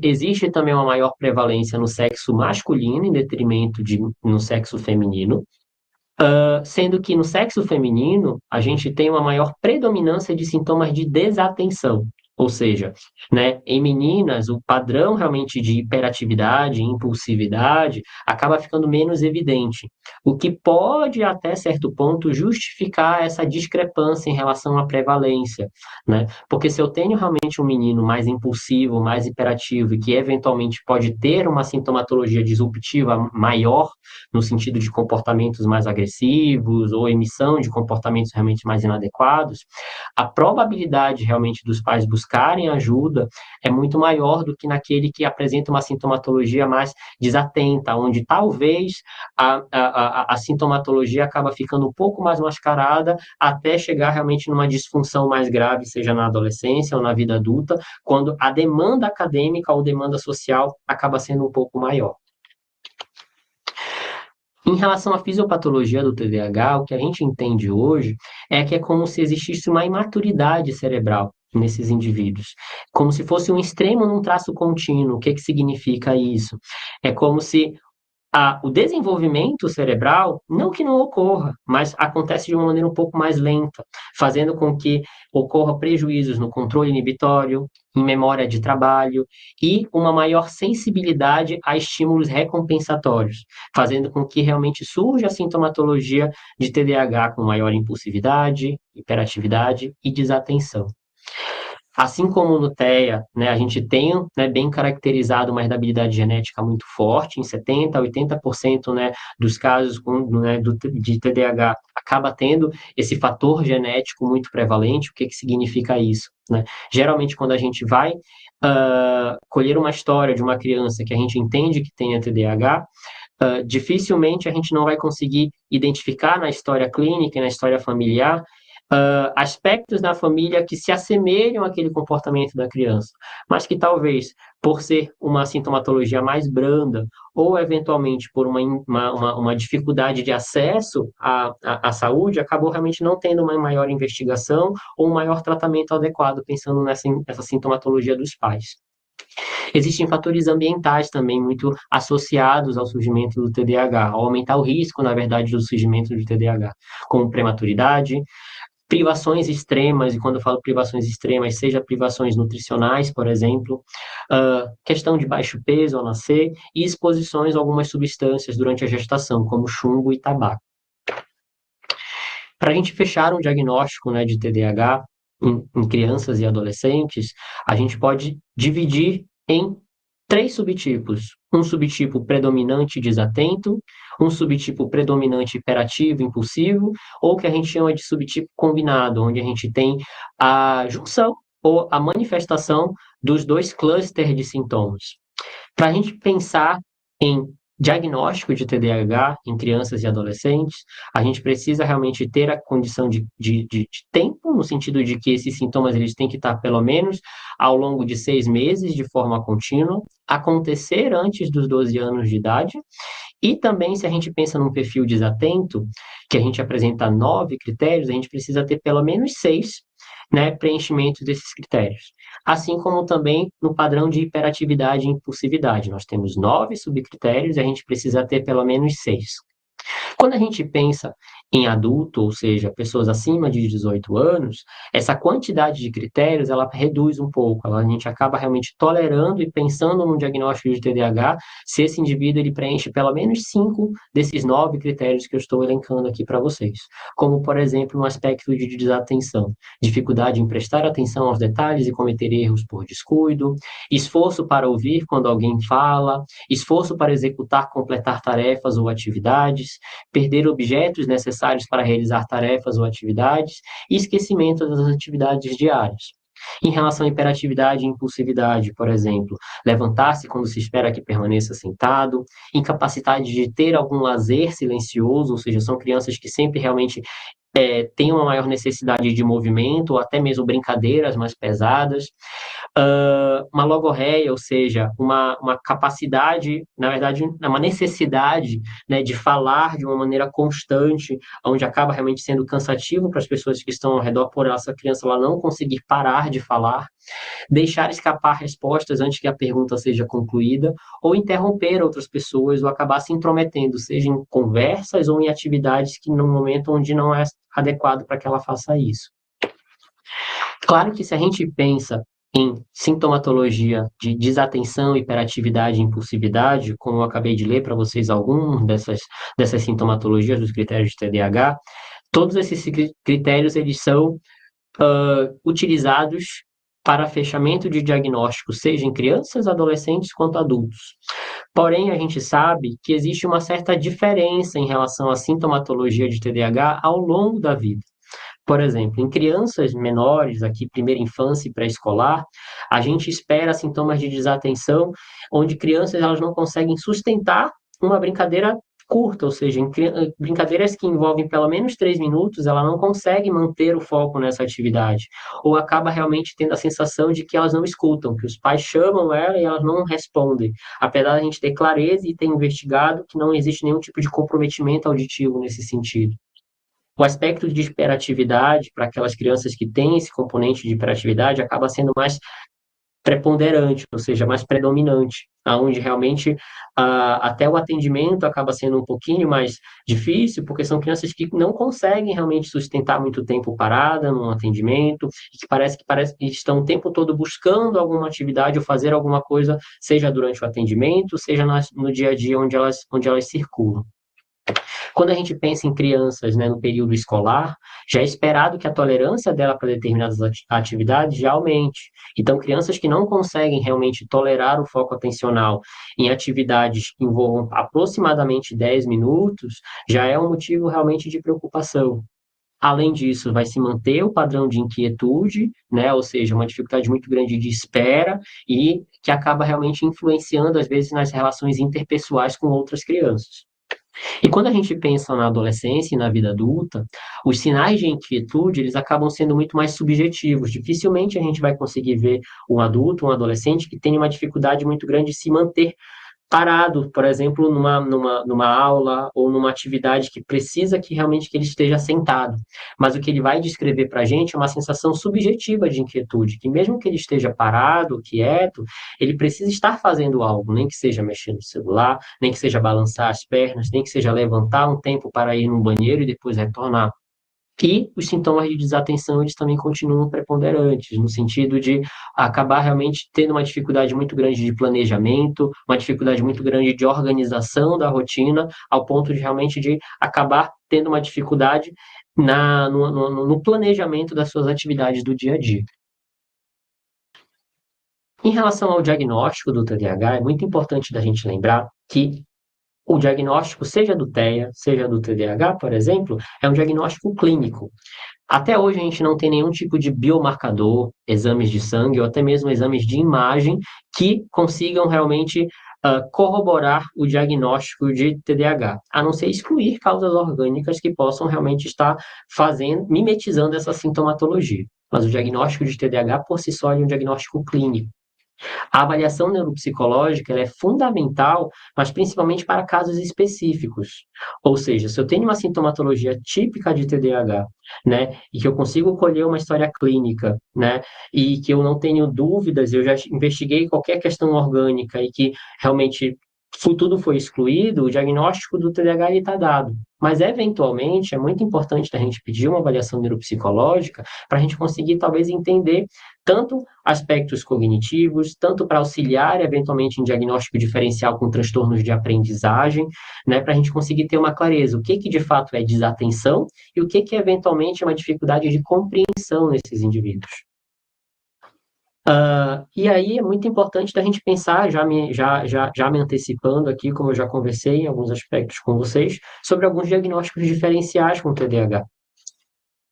Existe também uma maior prevalência no sexo masculino em detrimento no sexo feminino, sendo que no sexo feminino a gente tem uma maior predominância de sintomas de desatenção, Ou seja, né, em meninas, o padrão realmente de hiperatividade, impulsividade, acaba ficando menos evidente, o que pode, até certo ponto, justificar essa discrepância em relação à prevalência, né? Porque se eu tenho realmente um menino mais impulsivo, mais hiperativo e que eventualmente pode ter uma sintomatologia disruptiva maior, no sentido de comportamentos mais agressivos ou emissão de comportamentos realmente mais inadequados, a probabilidade realmente dos pais buscarem ajuda é muito maior do que naquele que apresenta uma sintomatologia mais desatenta, onde talvez a sintomatologia acaba ficando um pouco mais mascarada até chegar realmente numa disfunção mais grave, seja na adolescência ou na vida adulta, quando a demanda acadêmica ou demanda social acaba sendo um pouco maior. Em relação à fisiopatologia do TDAH, o que a gente entende hoje é que é como se existisse uma imaturidade cerebral nesses indivíduos, como se fosse um extremo num traço contínuo. O que que significa isso? É como se o desenvolvimento cerebral, não que não ocorra, mas acontece de uma maneira um pouco mais lenta, fazendo com que ocorra prejuízos no controle inibitório, em memória de trabalho e uma maior sensibilidade a estímulos recompensatórios, fazendo com que realmente surja a sintomatologia de TDAH com maior impulsividade, hiperatividade e desatenção. Assim como no TEA, né, a gente tem, né, bem caracterizado uma heredabilidade genética muito forte, em 70% a 80%, né, dos casos né, de TDAH acaba tendo esse fator genético muito prevalente. O que que significa isso? Né? Geralmente, quando a gente vai colher uma história de uma criança que a gente entende que tenha TDAH, dificilmente a gente não vai conseguir identificar na história clínica e na história familiar aspectos da família que se assemelham àquele comportamento da criança, mas que talvez, por ser uma sintomatologia mais branda, ou eventualmente por uma dificuldade de acesso à saúde, acabou realmente não tendo uma maior investigação ou um maior tratamento adequado, pensando nessa sintomatologia dos pais. Existem fatores ambientais também muito associados ao surgimento do TDAH, ao aumentar o risco, na verdade, do surgimento do TDAH, como prematuridade, privações extremas, e quando eu falo privações extremas, seja privações nutricionais, por exemplo, questão de baixo peso ao nascer e exposições a algumas substâncias durante a gestação, como chumbo e tabaco. Para a gente fechar um diagnóstico, né, de TDAH em crianças e adolescentes, a gente pode dividir em 3 subtipos. Um subtipo predominante desatento, um subtipo predominante hiperativo, impulsivo, ou que a gente chama de subtipo combinado, onde a gente tem a junção ou a manifestação dos 2 clusters de sintomas. Para a gente pensar em diagnóstico de TDAH em crianças e adolescentes, a gente precisa realmente ter a condição de tempo, no sentido de que esses sintomas eles têm que estar pelo menos ao longo de 6 meses de forma contínua, acontecer antes dos 12 anos de idade, e também se a gente pensa num perfil desatento, que a gente apresenta 9 critérios, a gente precisa ter pelo menos 6, né, preenchimentos desses critérios. Assim como também no padrão de hiperatividade e impulsividade. Nós temos 9 subcritérios e a gente precisa ter pelo menos 6. Quando a gente pensa em adulto, ou seja, pessoas acima de 18 anos, essa quantidade de critérios, ela reduz um pouco, a gente acaba realmente tolerando e pensando num diagnóstico de TDAH, se esse indivíduo ele preenche pelo menos 5 desses 9 critérios que eu estou elencando aqui para vocês, como, por exemplo, um aspecto de desatenção, dificuldade em prestar atenção aos detalhes e cometer erros por descuido, esforço para ouvir quando alguém fala, esforço para executar, completar tarefas ou atividades, perder objetos necessários para realizar tarefas ou atividades e esquecimento das atividades diárias. Em relação à hiperatividade e impulsividade, por exemplo, levantar-se quando se espera que permaneça sentado, incapacidade de ter algum lazer silencioso, ou seja, são crianças que sempre realmente têm uma maior necessidade de movimento, ou até mesmo brincadeiras mais pesadas, uma logorreia, ou seja, uma capacidade, na verdade, uma necessidade, né, de falar de uma maneira constante, onde acaba realmente sendo cansativo para as pessoas que estão ao redor, por essa criança ela não conseguir parar de falar, deixar escapar respostas antes que a pergunta seja concluída, ou interromper outras pessoas, ou acabar se intrometendo, seja em conversas ou em atividades que no momento onde não é adequado para que ela faça isso. Claro que se a gente pensa em sintomatologia de desatenção, hiperatividade e impulsividade, como eu acabei de ler para vocês algumas dessas sintomatologias dos critérios de TDAH, todos esses critérios eles são utilizados para fechamento de diagnóstico, seja em crianças, adolescentes quanto adultos. Porém, a gente sabe que existe uma certa diferença em relação à sintomatologia de TDAH ao longo da vida. Por exemplo, em crianças menores, aqui primeira infância e pré-escolar, a gente espera sintomas de desatenção, onde crianças elas não conseguem sustentar uma brincadeira curta, ou seja, brincadeiras que envolvem pelo menos 3 minutos, ela não consegue manter o foco nessa atividade, ou acaba realmente tendo a sensação de que elas não escutam, que os pais chamam ela e elas não respondem, apesar de a gente ter clareza e ter investigado que não existe nenhum tipo de comprometimento auditivo nesse sentido. O aspecto de hiperatividade, para aquelas crianças que têm esse componente de hiperatividade, acaba sendo mais preponderante, ou seja, mais predominante, aonde realmente até o atendimento acaba sendo um pouquinho mais difícil, porque são crianças que não conseguem realmente sustentar muito tempo parada num atendimento, e que parece que estão o tempo todo buscando alguma atividade ou fazer alguma coisa, seja durante o atendimento, seja no dia a dia onde elas circulam. Quando a gente pensa em crianças, né, no período escolar, já é esperado que a tolerância dela para determinadas atividades já aumente. Então, crianças que não conseguem realmente tolerar o foco atencional em atividades que envolvam aproximadamente 10 minutos, já é um motivo realmente de preocupação. Além disso, vai se manter o padrão de inquietude, né? Ou seja, uma dificuldade muito grande de espera e que acaba realmente influenciando, às vezes, nas relações interpessoais com outras crianças. E quando a gente pensa na adolescência e na vida adulta, os sinais de inquietude, eles acabam sendo muito mais subjetivos. Dificilmente a gente vai conseguir ver um adulto, um adolescente que tenha uma dificuldade muito grande de se manter parado, por exemplo, numa aula ou numa atividade que precisa que realmente que ele esteja sentado. Mas o que ele vai descrever para a gente é uma sensação subjetiva de inquietude, que mesmo que ele esteja parado, quieto, ele precisa estar fazendo algo, nem que seja mexer no celular, nem que seja balançar as pernas, nem que seja levantar um tempo para ir no banheiro e depois retornar. E os sintomas de desatenção, eles também continuam preponderantes, no sentido de acabar realmente tendo uma dificuldade muito grande de planejamento, uma dificuldade muito grande de organização da rotina, ao ponto de realmente de acabar tendo uma dificuldade no planejamento das suas atividades do dia a dia. Em relação ao diagnóstico do TDAH, é muito importante da gente lembrar que o diagnóstico, seja do TEA, seja do TDAH, por exemplo, é um diagnóstico clínico. Até hoje a gente não tem nenhum tipo de biomarcador, exames de sangue ou até mesmo exames de imagem que consigam realmente corroborar o diagnóstico de TDAH, a não ser excluir causas orgânicas que possam realmente estar mimetizando essa sintomatologia. Mas o diagnóstico de TDAH por si só é um diagnóstico clínico. A avaliação neuropsicológica ela é fundamental, mas principalmente para casos específicos. Ou seja, se eu tenho uma sintomatologia típica de TDAH, né, e que eu consigo colher uma história clínica, né, e que eu não tenho dúvidas, eu já investiguei qualquer questão orgânica e que realmente tudo foi excluído, o diagnóstico do TDAH está dado. Mas, eventualmente, é muito importante a gente pedir uma avaliação neuropsicológica para a gente conseguir, talvez, entender tanto aspectos cognitivos, tanto para auxiliar, eventualmente, em diagnóstico diferencial com transtornos de aprendizagem, né, para a gente conseguir ter uma clareza, o que de fato é desatenção e o que eventualmente é uma dificuldade de compreensão nesses indivíduos. E aí é muito importante da gente pensar, já me antecipando aqui, como eu já conversei em alguns aspectos com vocês, sobre alguns diagnósticos diferenciais com TDAH.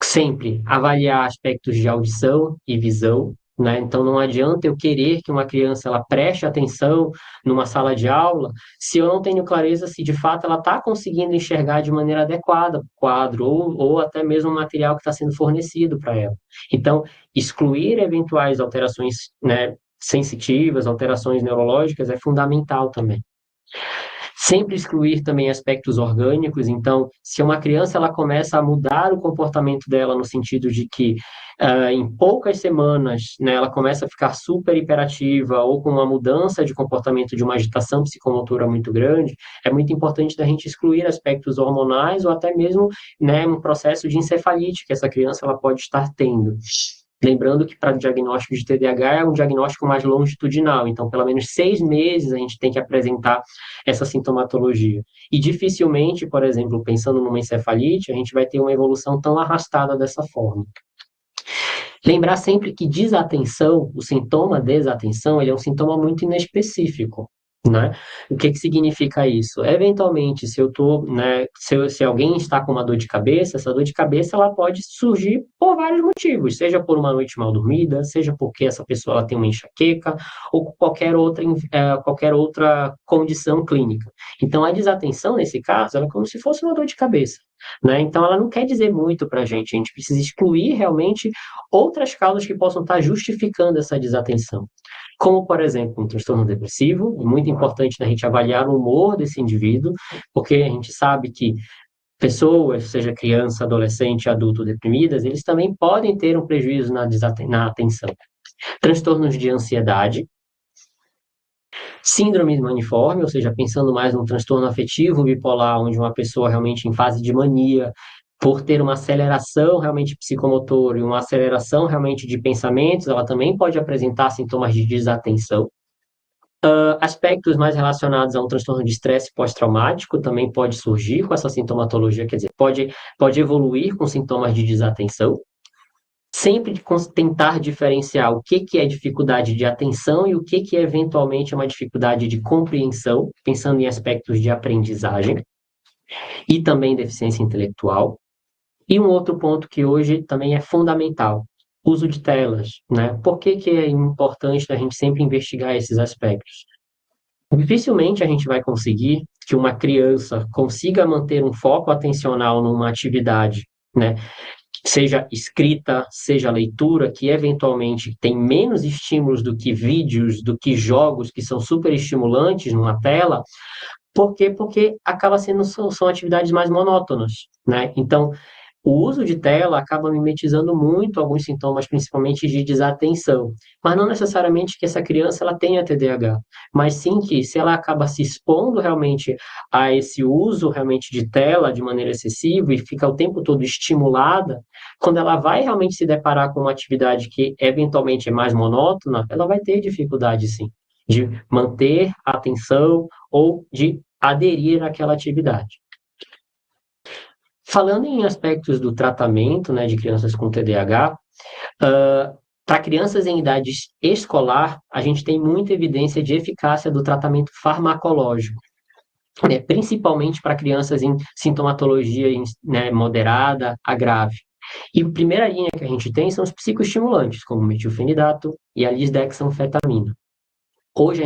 Sempre avaliar aspectos de audição e visão, né? Então não adianta eu querer que uma criança ela preste atenção numa sala de aula se eu não tenho clareza se de fato ela está conseguindo enxergar de maneira adequada o quadro ou até mesmo o material que está sendo fornecido para ela. Então, excluir eventuais alterações, né, sensitivas, alterações neurológicas é fundamental também. Sempre excluir também aspectos orgânicos, então, se uma criança ela começa a mudar o comportamento dela no sentido de que em poucas semanas, né, ela começa a ficar super hiperativa ou com uma mudança de comportamento de uma agitação psicomotora muito grande, é muito importante da gente excluir aspectos hormonais ou até mesmo, né, um processo de encefalite que essa criança ela pode estar tendo. Lembrando que para o diagnóstico de TDAH é um diagnóstico mais longitudinal, então pelo menos 6 meses a gente tem que apresentar essa sintomatologia. E dificilmente, por exemplo, pensando numa encefalite, a gente vai ter uma evolução tão arrastada dessa forma. Lembrar sempre que desatenção, o sintoma desatenção, ele é um sintoma muito inespecífico, né? O que significa isso? Eventualmente, se eu tô, né, se alguém está com uma dor de cabeça, essa dor de cabeça ela pode surgir por vários motivos, seja por uma noite mal dormida, seja porque essa pessoa ela tem uma enxaqueca ou qualquer outra condição clínica. Então, a desatenção nesse caso, ela é como se fosse uma dor de cabeça, né? Então, ela não quer dizer muito para a gente precisa excluir realmente outras causas que possam estar justificando essa desatenção. Como, por exemplo, um transtorno depressivo, é muito importante a gente avaliar o humor desse indivíduo, porque a gente sabe que pessoas, seja criança, adolescente, adulto deprimidas, eles também podem ter um prejuízo na atenção. Transtornos de ansiedade, síndrome maniforme, ou seja, pensando mais num transtorno afetivo bipolar, onde uma pessoa realmente em fase de mania, por ter uma aceleração realmente psicomotora e uma aceleração realmente de pensamentos, ela também pode apresentar sintomas de desatenção. Aspectos mais relacionados a um transtorno de estresse pós-traumático também pode surgir com essa sintomatologia, quer dizer, pode evoluir com sintomas de desatenção. Sempre tentar diferenciar o que é dificuldade de atenção e o que é eventualmente uma dificuldade de compreensão, pensando em aspectos de aprendizagem e também deficiência intelectual. E um outro ponto que hoje também é fundamental, uso de telas, né? Por que é importante a gente sempre investigar esses aspectos? Dificilmente a gente vai conseguir que uma criança consiga manter um foco atencional numa atividade, né? Seja escrita, seja leitura, que eventualmente tem menos estímulos do que vídeos, do que jogos que são super estimulantes numa tela. Por quê? Porque acaba são atividades mais monótonas, né? Então, o uso de tela acaba mimetizando muito alguns sintomas, principalmente de desatenção, mas não necessariamente que essa criança ela tenha TDAH, mas sim que se ela acaba se expondo realmente a esse uso realmente de tela de maneira excessiva e fica o tempo todo estimulada, quando ela vai realmente se deparar com uma atividade que eventualmente é mais monótona, ela vai ter dificuldade sim de manter a atenção ou de aderir àquela atividade. Falando em aspectos do tratamento, né, de crianças com TDAH, para crianças em idade escolar, a gente tem muita evidência de eficácia do tratamento farmacológico, né, principalmente para crianças em sintomatologia, né, moderada a grave. E a primeira linha que a gente tem são os psicoestimulantes, como metilfenidato e a lisdexanfetamina. Hoje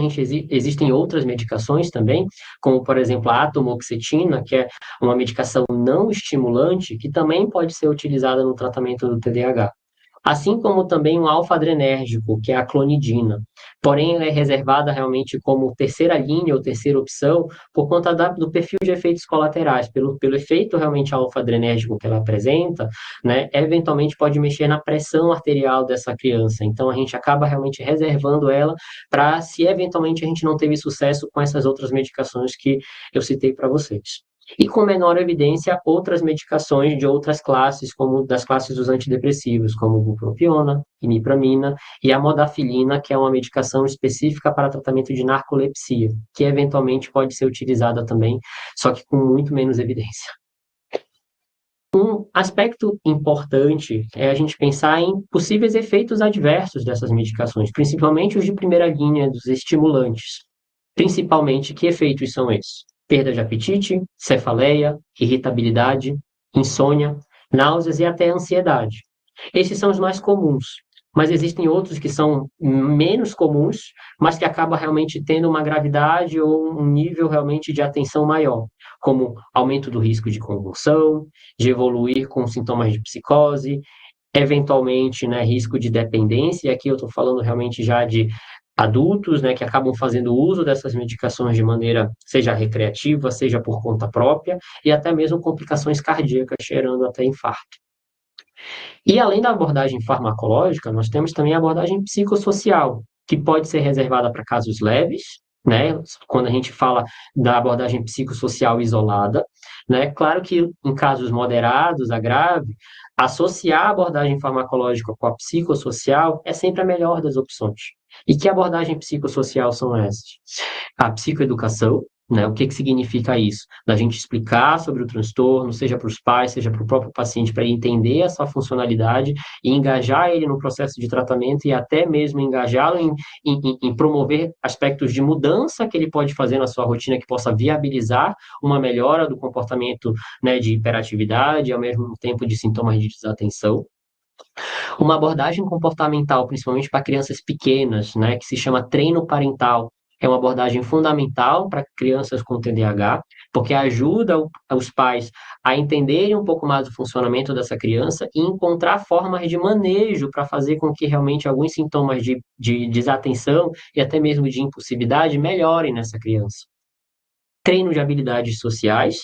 existem outras medicações também, como por exemplo a atomoxetina, que é uma medicação não estimulante, que também pode ser utilizada no tratamento do TDAH. Assim como também um alfa-adrenérgico, que é a clonidina. Porém, ela é reservada realmente como terceira linha ou terceira opção por conta do perfil de efeitos colaterais, pelo efeito realmente alfa-adrenérgico que ela apresenta, né, eventualmente pode mexer na pressão arterial dessa criança. Então, a gente acaba realmente reservando ela para se eventualmente a gente não teve sucesso com essas outras medicações que eu citei para vocês. E com menor evidência, outras medicações de outras classes, como das classes dos antidepressivos, como bupropiona, imipramina e a modafilina, que é uma medicação específica para tratamento de narcolepsia, que eventualmente pode ser utilizada também, só que com muito menos evidência. Um aspecto importante é a gente pensar em possíveis efeitos adversos dessas medicações, principalmente os de primeira linha dos estimulantes. Principalmente, que efeitos são esses? Perda de apetite, cefaleia, irritabilidade, insônia, náuseas e até ansiedade. Esses são os mais comuns, mas existem outros que são menos comuns, mas que acabam realmente tendo uma gravidade ou um nível realmente de atenção maior, como aumento do risco de convulsão, de evoluir com sintomas de psicose, eventualmente, né, risco de dependência, e aqui eu estou falando realmente já de adultos, né, que acabam fazendo uso dessas medicações de maneira, seja recreativa, seja por conta própria, e até mesmo complicações cardíacas, cheirando até infarto. E além da abordagem farmacológica, nós temos também a abordagem psicossocial, que pode ser reservada para casos leves, né? Quando a gente fala da abordagem psicossocial isolada, né? Claro que em casos moderados a grave, associar a abordagem farmacológica com a psicossocial é sempre a melhor das opções. E que abordagem psicossocial são essas? A psicoeducação, né? O que que significa isso? Da gente explicar sobre o transtorno, seja para os pais, seja para o próprio paciente, para ele entender essa funcionalidade e engajar ele no processo de tratamento e até mesmo engajá-lo em promover aspectos de mudança que ele pode fazer na sua rotina que possa viabilizar uma melhora do comportamento, né, de hiperatividade e ao mesmo tempo de sintomas de desatenção. Uma abordagem comportamental, principalmente para crianças pequenas, né, que se chama treino parental, é uma abordagem fundamental para crianças com TDAH, porque ajuda os pais a entenderem um pouco mais o funcionamento dessa criança e encontrar formas de manejo para fazer com que realmente alguns sintomas de desatenção e até mesmo de impulsividade melhorem nessa criança. Treino de habilidades sociais,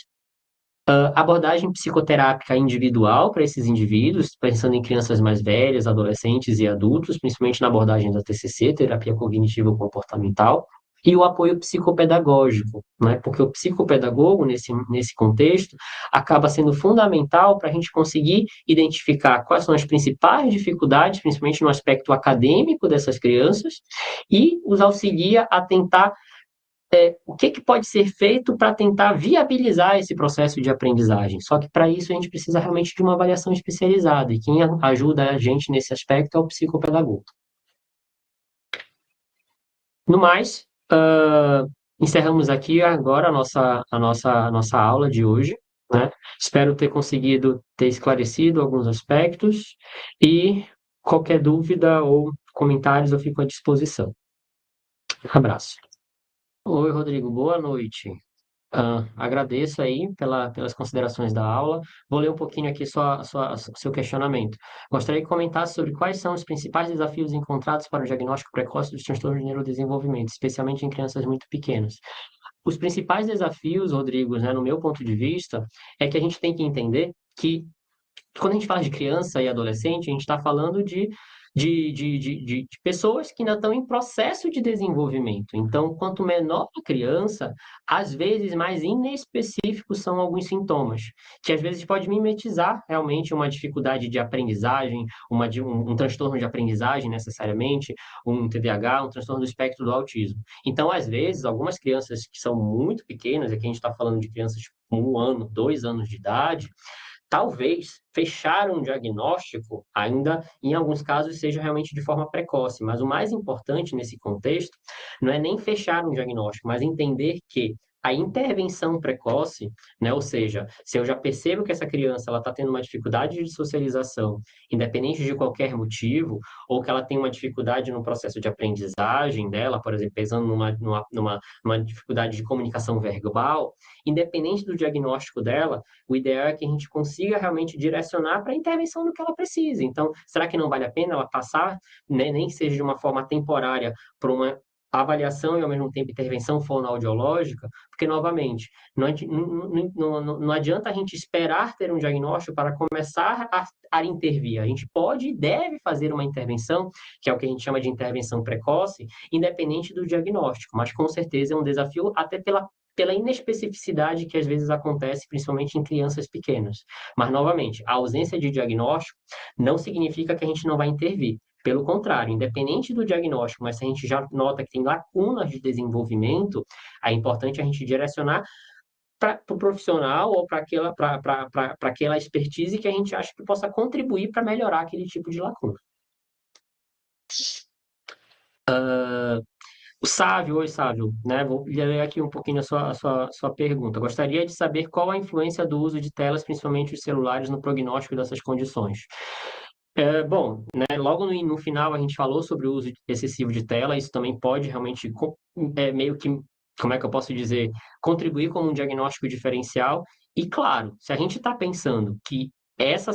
abordagem psicoterápica individual para esses indivíduos, pensando em crianças mais velhas, adolescentes e adultos, principalmente na abordagem da TCC, terapia cognitivo-comportamental, e o apoio psicopedagógico, né? Porque o psicopedagogo, nesse contexto, acaba sendo fundamental para a gente conseguir identificar quais são as principais dificuldades, principalmente no aspecto acadêmico dessas crianças, e os auxilia a tentar o que que pode ser feito para tentar viabilizar esse processo de aprendizagem. Só que para isso a gente precisa realmente de uma avaliação especializada, e quem ajuda a gente nesse aspecto é o psicopedagogo. No mais, encerramos aqui agora a nossa aula de hoje, né? Espero ter conseguido ter esclarecido alguns aspectos e qualquer dúvida ou comentários eu fico à disposição. Abraço. Oi, Rodrigo, boa noite. Agradeço aí pelas considerações da aula. Vou ler um pouquinho aqui seu questionamento. Gostaria que comentasse sobre quais são os principais desafios encontrados para o diagnóstico precoce dos transtornos de neurodesenvolvimento, especialmente em crianças muito pequenas. Os principais desafios, Rodrigo, né, no meu ponto de vista, é que a gente tem que entender que quando a gente fala de criança e adolescente, a gente está falando de pessoas que ainda estão em processo de desenvolvimento. Então, quanto menor a criança, às vezes mais inespecíficos são alguns sintomas, que às vezes pode mimetizar realmente uma dificuldade de aprendizagem, um transtorno de aprendizagem necessariamente, um TDAH, um transtorno do espectro do autismo. Então, às vezes, algumas crianças que são muito pequenas, aqui a gente está falando de crianças com 1 ano, 2 anos de idade, talvez fechar um diagnóstico, ainda em alguns casos, seja realmente de forma precoce, mas o mais importante nesse contexto não é nem fechar um diagnóstico, mas entender que a intervenção precoce, né, ou seja, se eu já percebo que essa criança ela está tendo uma dificuldade de socialização, independente de qualquer motivo, ou que ela tem uma dificuldade no processo de aprendizagem dela, por exemplo, pensando numa dificuldade de comunicação verbal, independente do diagnóstico dela, o ideal é que a gente consiga realmente direcionar para a intervenção do que ela precisa. Então, será que não vale a pena ela passar, né, nem que seja de uma forma temporária, por uma avaliação e, ao mesmo tempo, intervenção fonoaudiológica? Porque, novamente, não adianta a gente esperar ter um diagnóstico para começar a intervir. A gente pode e deve fazer uma intervenção, que é o que a gente chama de intervenção precoce, independente do diagnóstico, mas com certeza é um desafio até pela inespecificidade que às vezes acontece, principalmente em crianças pequenas. Mas, novamente, a ausência de diagnóstico não significa que a gente não vai intervir. Pelo contrário, independente do diagnóstico, mas se a gente já nota que tem lacunas de desenvolvimento, é importante a gente direcionar para o profissional ou para aquela expertise que a gente acha que possa contribuir para melhorar aquele tipo de lacuna. O Sávio, oi Sávio, né? Vou ler aqui um pouquinho a sua pergunta. Gostaria de saber qual a influência do uso de telas, principalmente os celulares, no prognóstico dessas condições. Bom, né, logo no final a gente falou sobre o uso excessivo de tela, isso também pode realmente meio que, como é que eu posso dizer, contribuir como um diagnóstico diferencial. E claro, se a gente está pensando que essa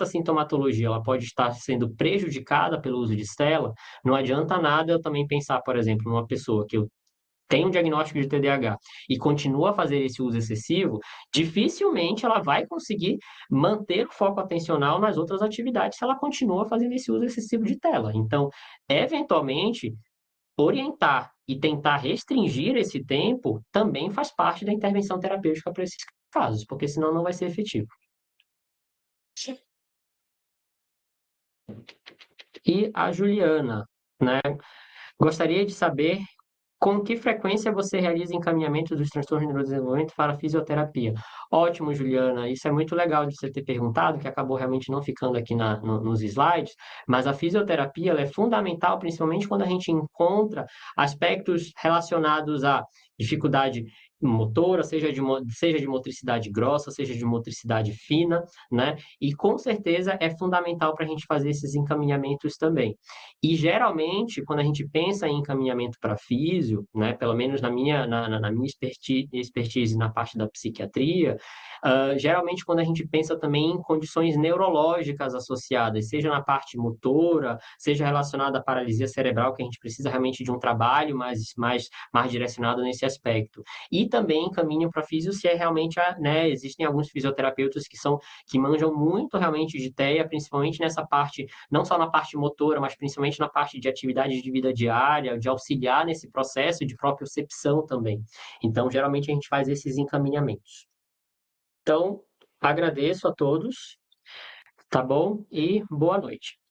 sintomatologia ela pode estar sendo prejudicada pelo uso de tela, não adianta nada eu também pensar, por exemplo, numa pessoa que eu tem um diagnóstico de TDAH e continua a fazer esse uso excessivo, dificilmente ela vai conseguir manter o foco atencional nas outras atividades se ela continua fazendo esse uso excessivo de tela. Então, eventualmente, orientar e tentar restringir esse tempo também faz parte da intervenção terapêutica para esses casos, porque senão não vai ser efetivo. E a Juliana, né? Gostaria de saber com que frequência você realiza encaminhamento dos transtornos de neurodesenvolvimento para a fisioterapia? Ótimo, Juliana. Isso é muito legal de você ter perguntado, que acabou realmente não ficando aqui nos slides, mas a fisioterapia ela é fundamental, principalmente quando a gente encontra aspectos relacionados à dificuldade motora, seja de motricidade grossa, seja de motricidade fina, né? E com certeza é fundamental para a gente fazer esses encaminhamentos também. E geralmente, quando a gente pensa em encaminhamento para físio, né, pelo menos na minha expertise na parte da psiquiatria, geralmente quando a gente pensa também em condições neurológicas associadas, seja na parte motora, seja relacionada à paralisia cerebral, que a gente precisa realmente de um trabalho mais direcionado nesse aspecto. E também encaminho para físio se é realmente, né, existem alguns fisioterapeutas que manjam muito realmente de TEA, principalmente nessa parte, não só na parte motora, mas principalmente na parte de atividades de vida diária, de auxiliar nesse processo de propriocepção também. Então, geralmente a gente faz esses encaminhamentos. Então, agradeço a todos, tá bom? E boa noite.